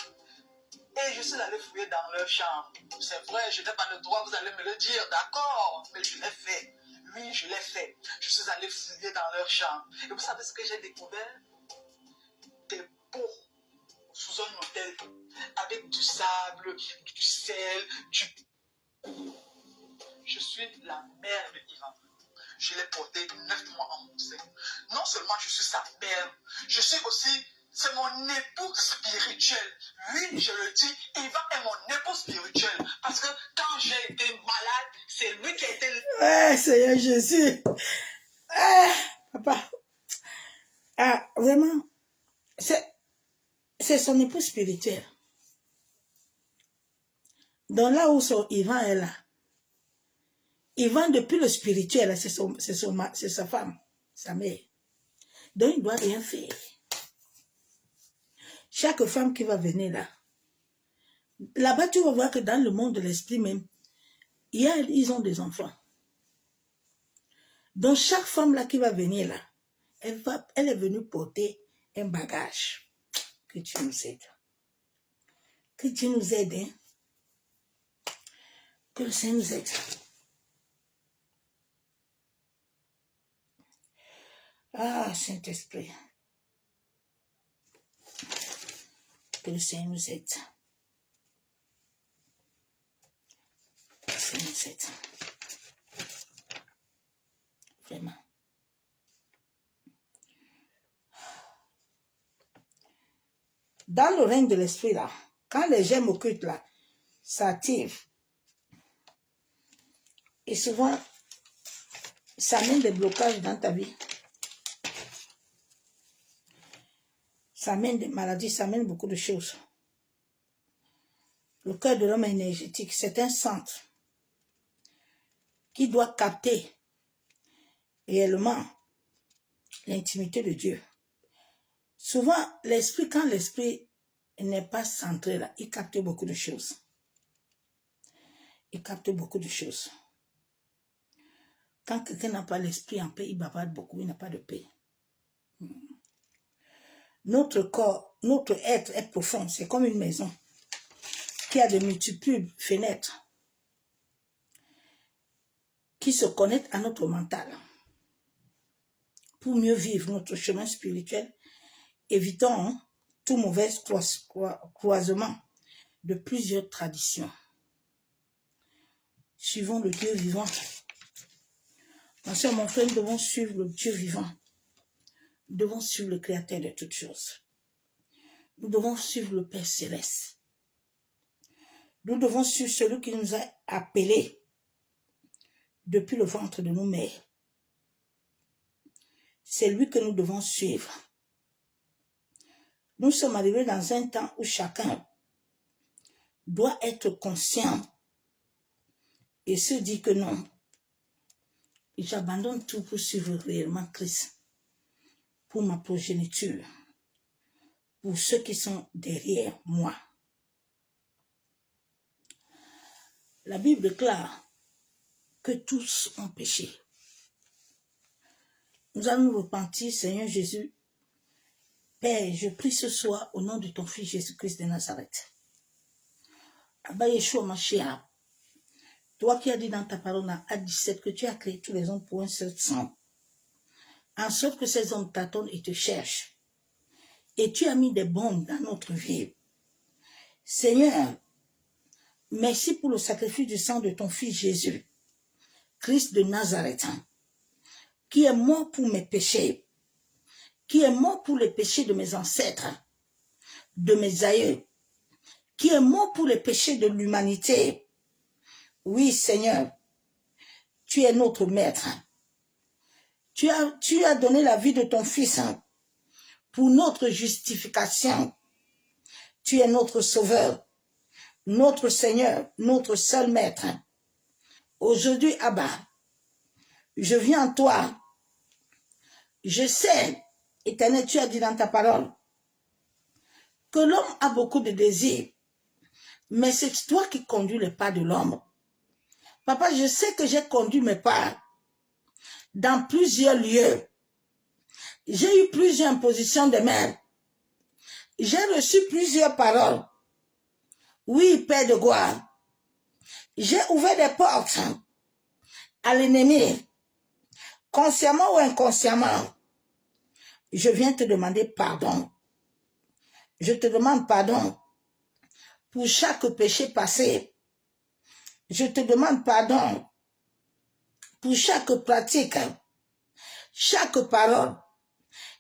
Et je suis allé fouiller dans leur chambre. C'est vrai, je n'ai pas le droit, vous allez me le dire, d'accord, mais je l'ai fait. Oui, je l'ai fait. Je suis allé fouiller dans leur chambre. Et vous savez ce que j'ai découvert? Des pots sous un hôtel avec du sable, du sel, du... Je suis la mère de Ivan. Je l'ai porté 9 mois en mon sein. Non seulement je suis sa mère, je suis aussi, c'est mon époux spirituel. Oui, je le dis, Ivan est mon époux spirituel. Parce que quand j'ai été malade, c'est lui qui a été... Ouais, Seigneur Jésus. Ah, papa. Ah, vraiment, c'est son époux spirituel. Donc là où son Ivan est là, Ivan depuis le spirituel, c'est sa femme, sa mère. Donc il ne doit rien faire. Chaque femme qui va venir là, là-bas tu vas voir que dans le monde de l'esprit même, ils ont des enfants. Donc chaque femme là qui va venir là, elle est venue porter un bagage. Que Dieu nous aide. Que Dieu nous aide. Hein? Que le Seigneur nous aide. Ah, Saint-Esprit. Que le Seigneur nous aide. Que le Seigneur nous aide. Vraiment. Dans le règne de l'esprit là, quand les gemmes occultes là s'activent, et souvent, ça amène des blocages dans ta vie. Ça amène des maladies, ça amène beaucoup de choses. Le cœur de l'homme est énergétique, c'est un centre qui doit capter réellement l'intimité de Dieu. Souvent, l'esprit, quand l'esprit n'est pas centré là, il capte beaucoup de choses. Il capte beaucoup de choses. Quand quelqu'un n'a pas l'esprit en paix, il bavarde beaucoup, il n'a pas de paix. Notre corps, notre être est profond, c'est comme une maison qui a de multiples fenêtres qui se connectent à notre mental. Pour mieux vivre notre chemin spirituel, évitons tout mauvais croisement de plusieurs traditions. Suivons le Dieu vivant. Ma soeur, mon frère, nous devons suivre le Dieu vivant. Nous devons suivre le Créateur de toutes choses. Nous devons suivre le Père Céleste. Nous devons suivre celui qui nous a appelés depuis le ventre de nos mères. C'est lui que nous devons suivre. Nous sommes arrivés dans un temps où chacun doit être conscient et se dit que non, j'abandonne tout pour suivre réellement Christ, pour ma progéniture, pour ceux qui sont derrière moi. La Bible déclare que tous ont péché. Nous allons nous repentir, Seigneur Jésus. Père, je prie ce soir au nom de ton Fils Jésus-Christ de Nazareth. Abba Yeshua Mashiach, toi qui as dit dans ta parole dans Acte 17 que tu as créé tous les hommes pour un seul sang, en sorte que ces hommes t'attendent et te cherchent. Et tu as mis des bombes dans notre vie. Seigneur, merci pour le sacrifice du sang de ton Fils Jésus, Christ de Nazareth, qui est mort pour mes péchés, qui est mort pour les péchés de mes ancêtres, de mes aïeux, qui est mort pour les péchés de l'humanité. Oui, Seigneur, tu es notre maître. Tu as donné la vie de ton Fils pour notre justification. Tu es notre Sauveur, notre Seigneur, notre seul Maître. Aujourd'hui, Abba, je viens à toi. Je sais, Éternel, tu as dit dans ta parole que l'homme a beaucoup de désirs, mais c'est toi qui conduis les pas de l'homme. Papa, je sais que j'ai conduit mes pas dans plusieurs lieux. J'ai eu plusieurs impositions de main. J'ai reçu plusieurs paroles. Oui, Père de gloire. J'ai ouvert des portes à l'ennemi, consciemment ou inconsciemment. Je viens te demander pardon. Je te demande pardon pour chaque péché passé. Je te demande pardon pour chaque pratique, chaque parole,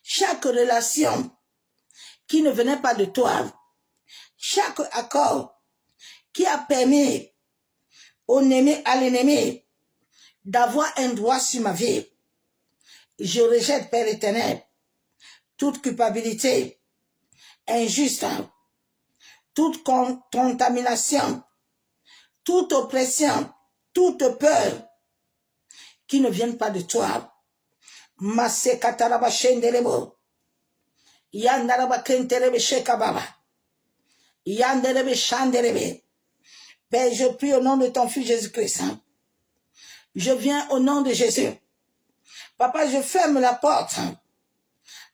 chaque relation qui ne venait pas de toi, chaque accord qui a permis à l'ennemi d'avoir un droit sur ma vie. Je rejette, Père éternel, toute culpabilité injuste, toute contamination, toute oppression, toute peur qui ne viennent pas de toi. Masse kataraba shendelebo, yandaraba kentelebe shekababa, yandelebe shandelebe. Père, je prie au nom de ton Fils Jésus-Christ. Je viens au nom de Jésus. Papa, je ferme la porte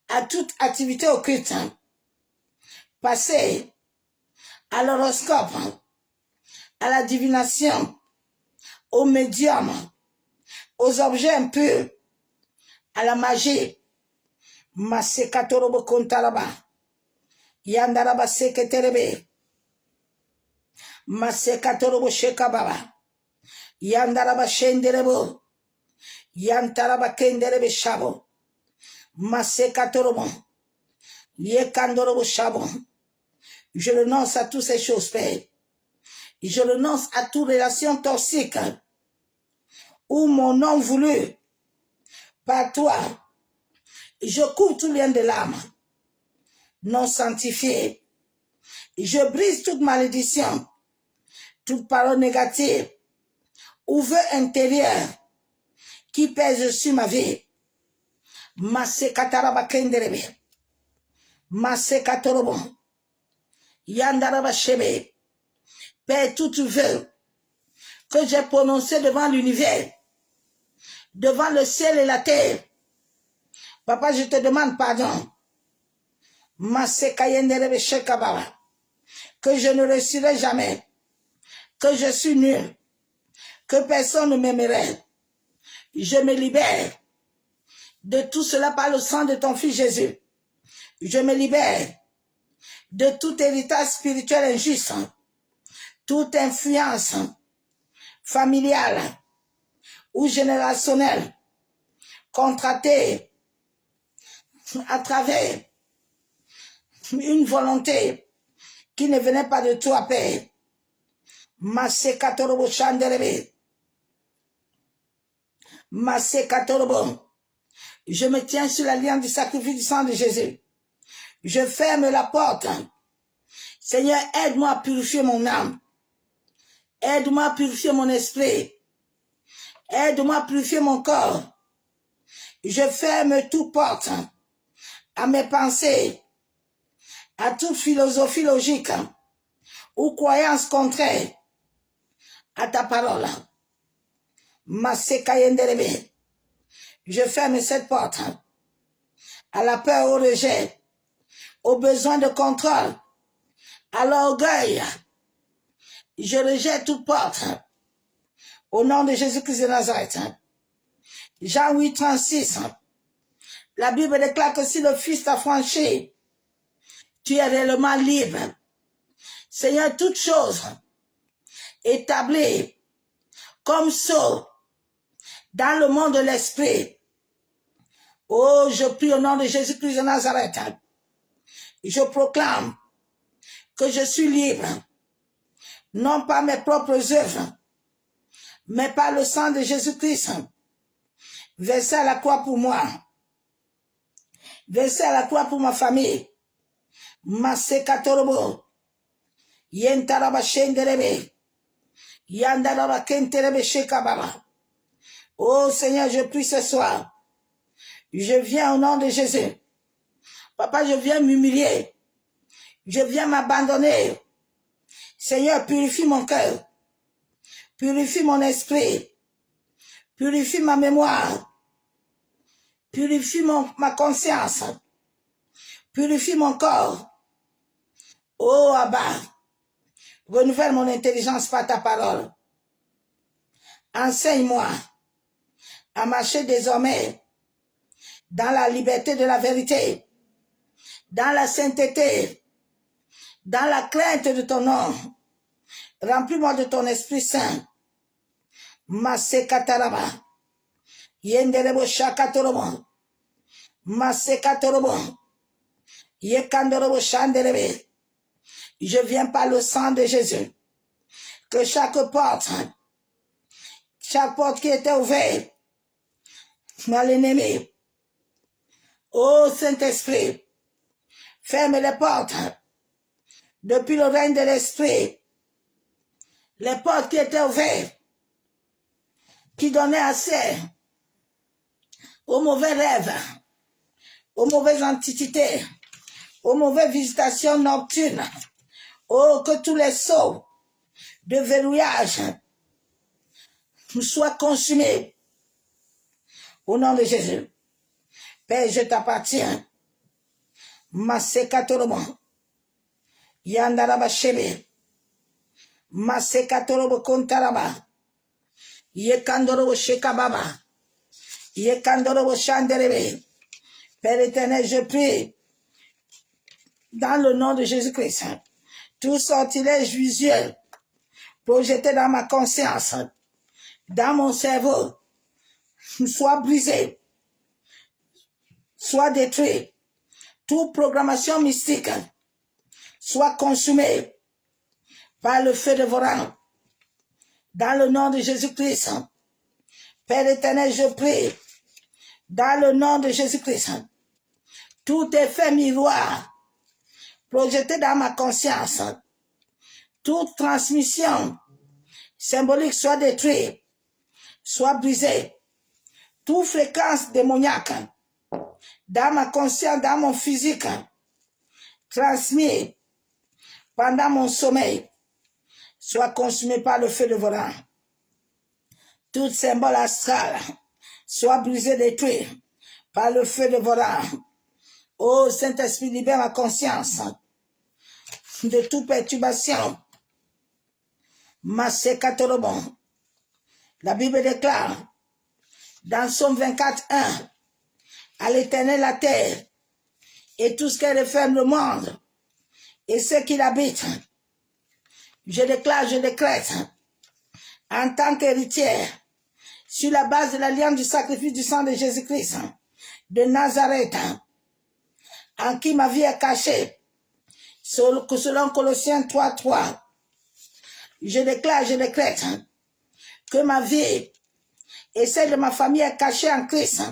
à toute activité occulte, passée à l'horoscope, à la divination, aux médiums, aux objets impurs, à la magie. Masekatorobo kontaraba, yandaraba seketerebe, masekatorobo shekababa, yandaraba shenderebo, yantaraba kenderebe shabo, masekatorobo, yekandorobo shabo. Je renonce à toutes ces choses, Père. Je renonce à toute relation toxique ou mon nom voulu par toi. Je coupe tout lien de l'âme non sanctifié. Je brise toute malédiction, toute parole négative ou vœu intérieur qui pèse sur ma vie. Masse kataraba kenderebe, masse katorobo, yandaraba shebe. Père, tout vœu que j'ai prononcé devant l'univers, devant le ciel et la terre, Papa, je te demande pardon. Que je ne réussirai jamais, que je suis nul, que personne ne m'aimerait. Je me libère de tout cela par le sang de ton Fils Jésus. Je me libère de tout héritage spirituel injuste, toute influence familiale ou générationnelle contractée à travers une volonté qui ne venait pas de toi, Père. Masse katorobo chanderebe, masse katorobo. Je me tiens sur l'alliance du sacrifice du sang de Jésus. Je ferme la porte. Seigneur, aide-moi à purifier mon âme. Aide-moi à purifier mon esprit. Aide-moi à purifier mon corps. Je ferme toute porte à mes pensées, à toute philosophie logique ou croyance contraire à ta parole. Je ferme cette porte à la peur, au rejet, au besoin de contrôle, à l'orgueil. Je rejette toute porte au nom de Jésus-Christ de Nazareth. Jean 8, 36. La Bible déclare que si le Fils t'a franchi, tu es réellement libre. Seigneur, toute chose établie comme sceau dans le monde de l'esprit. Oh, je prie au nom de Jésus-Christ de Nazareth. Je proclame que je suis libre, non pas mes propres œuvres, mais par le sang de Jésus-Christ, versé à la croix pour moi, versé à la croix pour ma famille. Masekatorobo, yentaraba shenderebe, yandaraba kenterebe shekababa. Oh Seigneur, je prie ce soir. Je viens au nom de Jésus. Papa, je viens m'humilier. Je viens m'abandonner. Seigneur, purifie mon cœur. Purifie mon esprit. Purifie ma mémoire. Purifie ma conscience. Purifie mon corps. Oh Abba, renouvelle mon intelligence par ta parole. Enseigne-moi à marcher désormais dans la liberté de la vérité, dans la sainteté, dans la crainte de ton nom. Remplis-moi de ton Esprit Saint. Masekataraba, yenderebo shakatorobo, masekatorobo, yekandorobo shanderebe. Je viens par le sang de Jésus. Que chaque porte qui était ouverte, à l'ennemi, ô Saint-Esprit, ferme les portes depuis le règne de l'Esprit. Les portes qui étaient ouvertes, qui donnaient accès aux mauvais rêves, aux mauvaises antiquités, aux mauvaises visitations nocturnes. Oh, que tous les sceaux de verrouillage soient consumés. Au nom de Jésus. Père, je t'appartiens. Masekatorobo. Yandaraba shebe. Masekatorobo kontaraba. Yekandorobo shekababa. Yekandorobo shanderebe. Père éternel, je prie dans le nom de Jésus-Christ. Tout sortilège visuel projeté dans ma conscience, dans mon cerveau, soit brisé, soit détruit. Toute programmation mystique soit consumée par le feu dévorant. Dans le nom de Jésus-Christ. Père éternel, je prie, dans le nom de Jésus-Christ, tout effet miroir projeté dans ma conscience, toute transmission symbolique soit détruite, soit brisée. Toute fréquence démoniaque dans ma conscience, dans mon physique, transmis pendant mon sommeil, soit consumée par le feu dévorant. Tout symbole astral soit brisé, détruit par le feu dévorant. Ô Saint-Esprit, libère ma conscience de toute perturbation. Masekatorobo. La Bible déclare dans Somme 24, 1, à l'Éternel la terre et tout ce qu'elle referme le monde et ceux qui l'habitent. Je déclare, je décrète en tant qu'héritière sur la base de l'alliance du sacrifice du sang de Jésus-Christ de Nazareth, en qui ma vie est cachée, selon Colossiens 3, 3. Je déclare, je décrète que ma vie et celle de ma famille est cachée en Christ.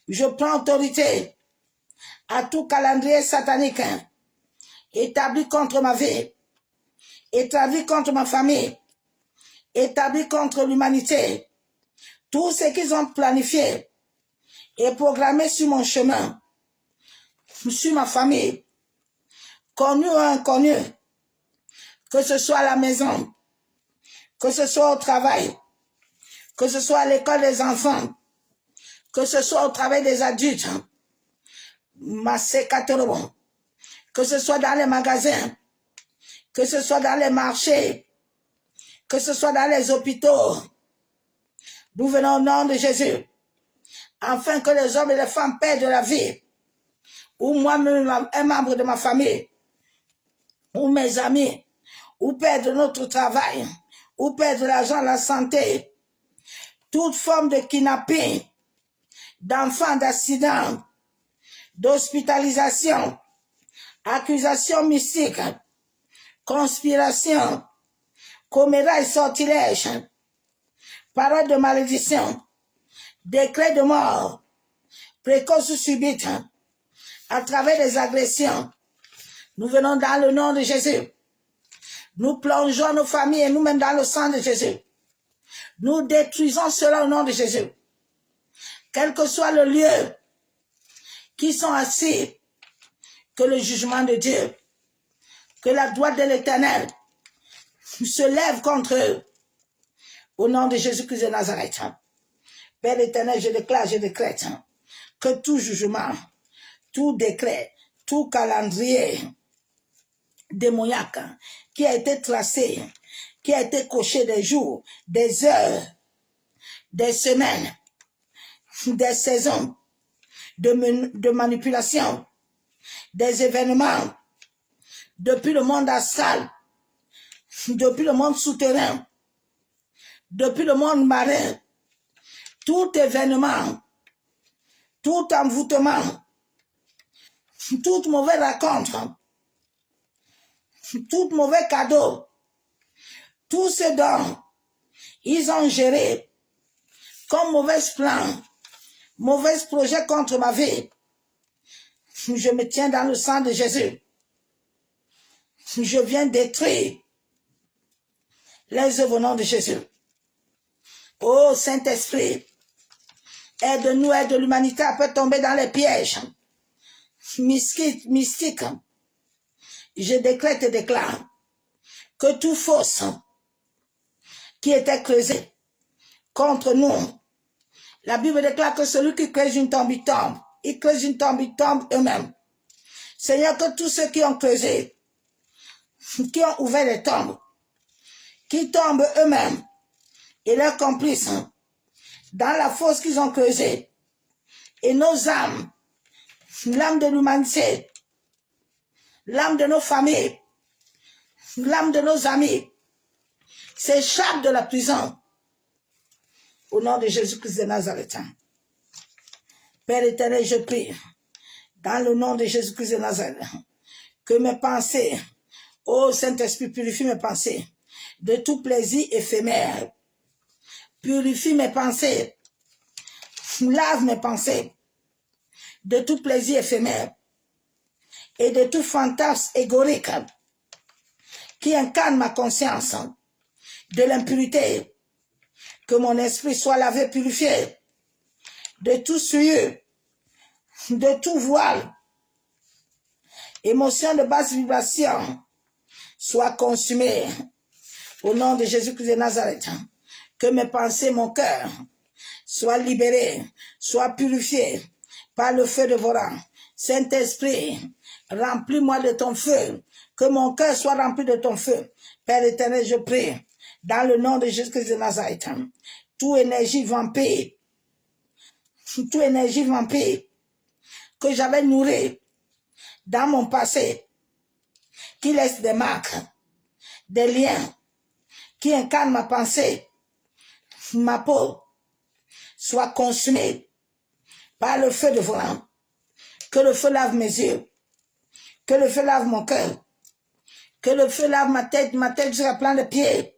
Je prends autorité à tout calendrier satanique établi contre ma vie, établi contre ma famille, établi contre l'humanité, tout ce qu'ils ont planifié et programmé sur mon chemin, sur ma famille, connu ou inconnu, que ce soit à la maison, que ce soit au travail, que ce soit à l'école des enfants, que ce soit au travail des adultes, que ce soit dans les magasins, que ce soit dans les marchés, que ce soit dans les hôpitaux. Nous venons au nom de Jésus, afin que les hommes et les femmes perdent la vie, ou moi-même, un membre de ma famille, ou mes amis, ou perdre notre travail, ou perdre l'argent, la santé, toute forme de kidnapping, d'enfants, d'accidents, d'hospitalisation, accusation mystique, conspiration, comméraille, sortilège, parole de malédiction, décret de mort, précoce ou subite, à travers des agressions. Nous venons dans le nom de Jésus. Nous plongeons nos familles et nous-mêmes dans le sang de Jésus. Nous détruisons cela au nom de Jésus. Quel que soit le lieu qui sont assis, que le jugement de Dieu, que la droite de l'Éternel se lève contre eux. Au nom de Jésus-Christ de Nazareth. Père éternel, je déclare, je décrète que tout jugement, tout décret, tout calendrier démoniaque qui a été tracé, qui a été coché des jours, des heures, des semaines, des saisons de manipulation, des événements, depuis le monde astral, depuis le monde souterrain, depuis le monde marin, tout événement, tout envoûtement, toute mauvaise rencontre, tout mauvais cadeau, tout ce dont ils ont géré comme mauvais plan, mauvais projet contre ma vie, je me tiens dans le sang de Jésus. Je viens détruire les œuvres au nom de Jésus. Oh Saint-Esprit, aide-nous, aide l'humanité à pas tomber dans les pièges mystiques. Je décrète et déclare que tout fausse qui était creusé contre nous, la Bible déclare que celui qui creuse une tombe, il tombe. Ils creusent une tombe, ils tombent eux-mêmes. Seigneur, que tous ceux qui ont creusé, qui ont ouvert les tombes, qui tombent eux-mêmes et leurs complices dans la fosse qu'ils ont creusée, et nos âmes, l'âme de l'humanité, l'âme de nos familles, l'âme de nos amis, s'échappent de la prison au nom de Jésus-Christ de Nazareth. Père éternel, je prie dans le nom de Jésus-Christ de Nazareth que mes pensées, ô Saint-Esprit, purifie mes pensées de tout plaisir éphémère. Purifie mes pensées, lave mes pensées de tout plaisir éphémère et de tout fantasme égorique qui incarne ma conscience de l'impurité. Que mon esprit soit lavé, purifié de tout souillure, de tout voile, émotion de basse vibration, soit consumée au nom de Jésus-Christ de Nazareth. Que mes pensées, mon cœur, soient libérés, soient purifiés par le feu dévorant. Saint-Esprit, remplis-moi de ton feu, que mon cœur soit rempli de ton feu. Père éternel, je prie, dans le nom de Jésus-Christ de Nazareth, toute énergie vampire, que j'avais nourrie dans mon passé, qui laisse des marques, des liens, qui incarnent ma pensée, ma peau, soit consumée par le feu dévorant. Que le feu lave mes yeux, que le feu lave mon cœur, que le feu lave ma tête jusqu'à plein de pieds.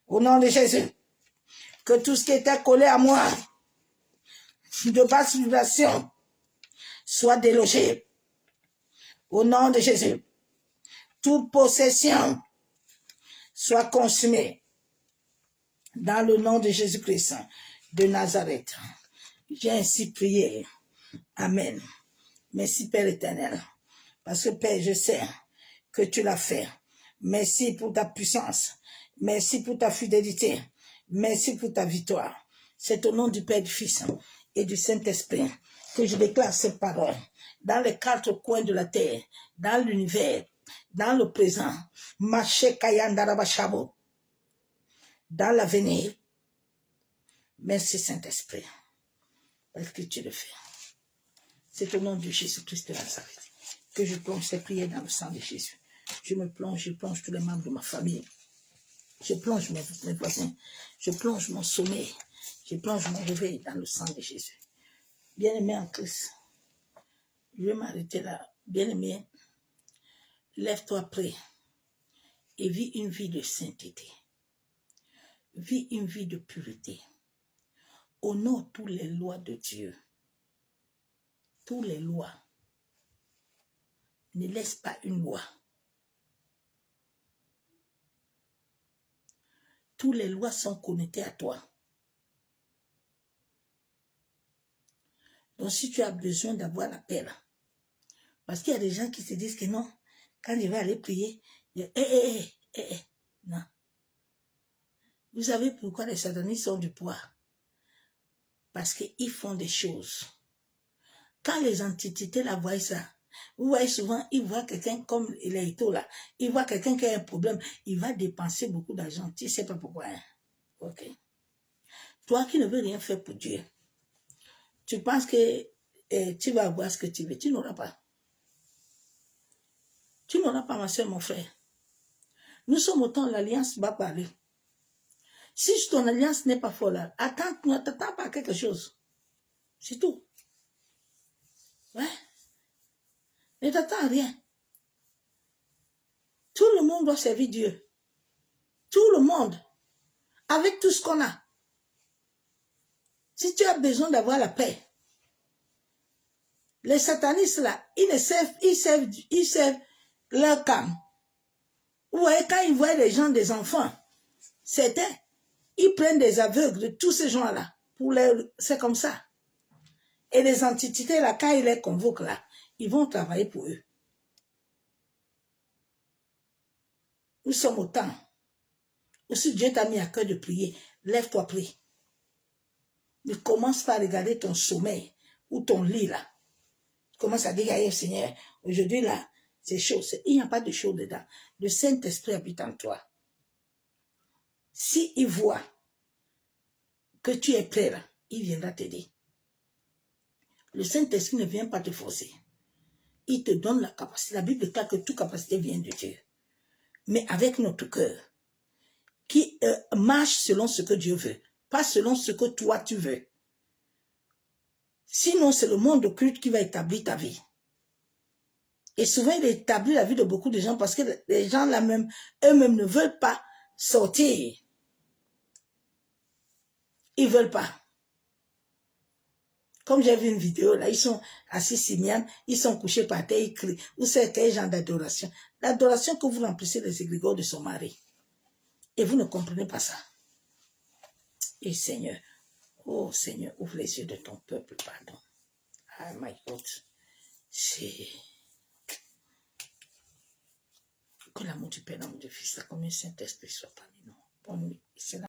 Au nom de Jésus, que tout ce qui était collé à moi, de basse vibration, soit délogée. Au nom de Jésus, toute possession soit consumée. Dans le nom de Jésus-Christ de Nazareth. J'ai ainsi prié. Amen. Merci Père éternel. Parce que Père, je sais que tu l'as fait. Merci pour ta puissance. Merci pour ta fidélité. Merci pour ta victoire. C'est au nom du Père, du Fils et du Saint-Esprit que je déclare cette parole dans les quatre coins de la terre, dans l'univers, dans le présent. Maché Kayandarabashabo. Dans l'avenir. Merci Saint-Esprit. Parce que tu le fais. C'est au nom de Jésus-Christ de Nazareth que je plonge ces prières dans le sang de Jésus. Je plonge tous les membres de ma famille. Je plonge mes voisins. Je plonge mon sommeil. Je plonge mon réveil dans le sang de Jésus. Bien-aimé en Christ, je vais m'arrêter là. Bien-aimé, lève-toi près et vis une vie de sainteté. Vis une vie de pureté. Honore toutes les lois de Dieu. Toutes les lois. Ne laisse pas une loi. Toutes les lois sont connectées à toi. Donc si tu as besoin d'avoir la paix là, parce qu'il y a des gens qui se disent que non, quand je vais aller prier, non. Vous savez pourquoi les satanistes ont du pouvoir? Parce qu'ils font des choses. Quand les entités là voient ça, vous voyez souvent, ils voient quelqu'un comme il est là, ils voient quelqu'un qui a un problème, il va dépenser beaucoup d'argent, tu ne sais pas pourquoi. Hein? Ok. Toi qui ne veux rien faire pour Dieu, tu penses que tu vas avoir ce que tu veux, tu n'auras pas. Tu n'auras pas, ma soeur, mon frère. Nous sommes au temps où l'alliance va parler. Si ton alliance n'est pas folle, ne t'attends pas à quelque chose. C'est tout. Ouais. Ne t'attends à rien. Tout le monde doit servir Dieu. Tout le monde. Avec tout ce qu'on a. Si tu as besoin d'avoir la paix, les satanistes là, ils servent leur cam. Vous voyez, quand ils voient les gens, des enfants, certains, ils prennent des aveugles de tous ces gens-là. C'est comme ça. Et les entités là, quand ils les convoquent là, ils vont travailler pour eux. Nous sommes au temps où si Dieu t'a mis à cœur de prier, lève-toi, prie. Ne commence pas à regarder ton sommeil ou ton lit là. Commence à dire, hey, Seigneur, aujourd'hui là, c'est chaud. Il n'y a pas de chaud dedans. Le Saint-Esprit habite en toi. S'il voit que tu es prêt là, il viendra t'aider. Le Saint-Esprit ne vient pas te forcer. Il te donne la capacité. La Bible déclare que toute capacité vient de Dieu. Mais avec notre cœur, qui marche selon ce que Dieu veut, pas selon ce que toi tu veux. Sinon, c'est le monde occulte qui va établir ta vie. Et souvent, il établit la vie de beaucoup de gens parce que les gens là même, eux-mêmes ne veulent pas sortir. Ils ne veulent pas. Comme j'ai vu une vidéo, là, ils sont assis Simian, ils sont couchés par terre, ils crient. Vous savez quel genre d'adoration? L'adoration que vous remplissez les égrégores de son mari. Et vous ne comprenez pas ça. Et Seigneur, oh Seigneur, ouvre les yeux de ton peuple, pardon. Ah, my God. C'est... Que l'amour du Père, l'amour du Fils, la communion Saint-Esprit soit parmi nous. Bonne nuit.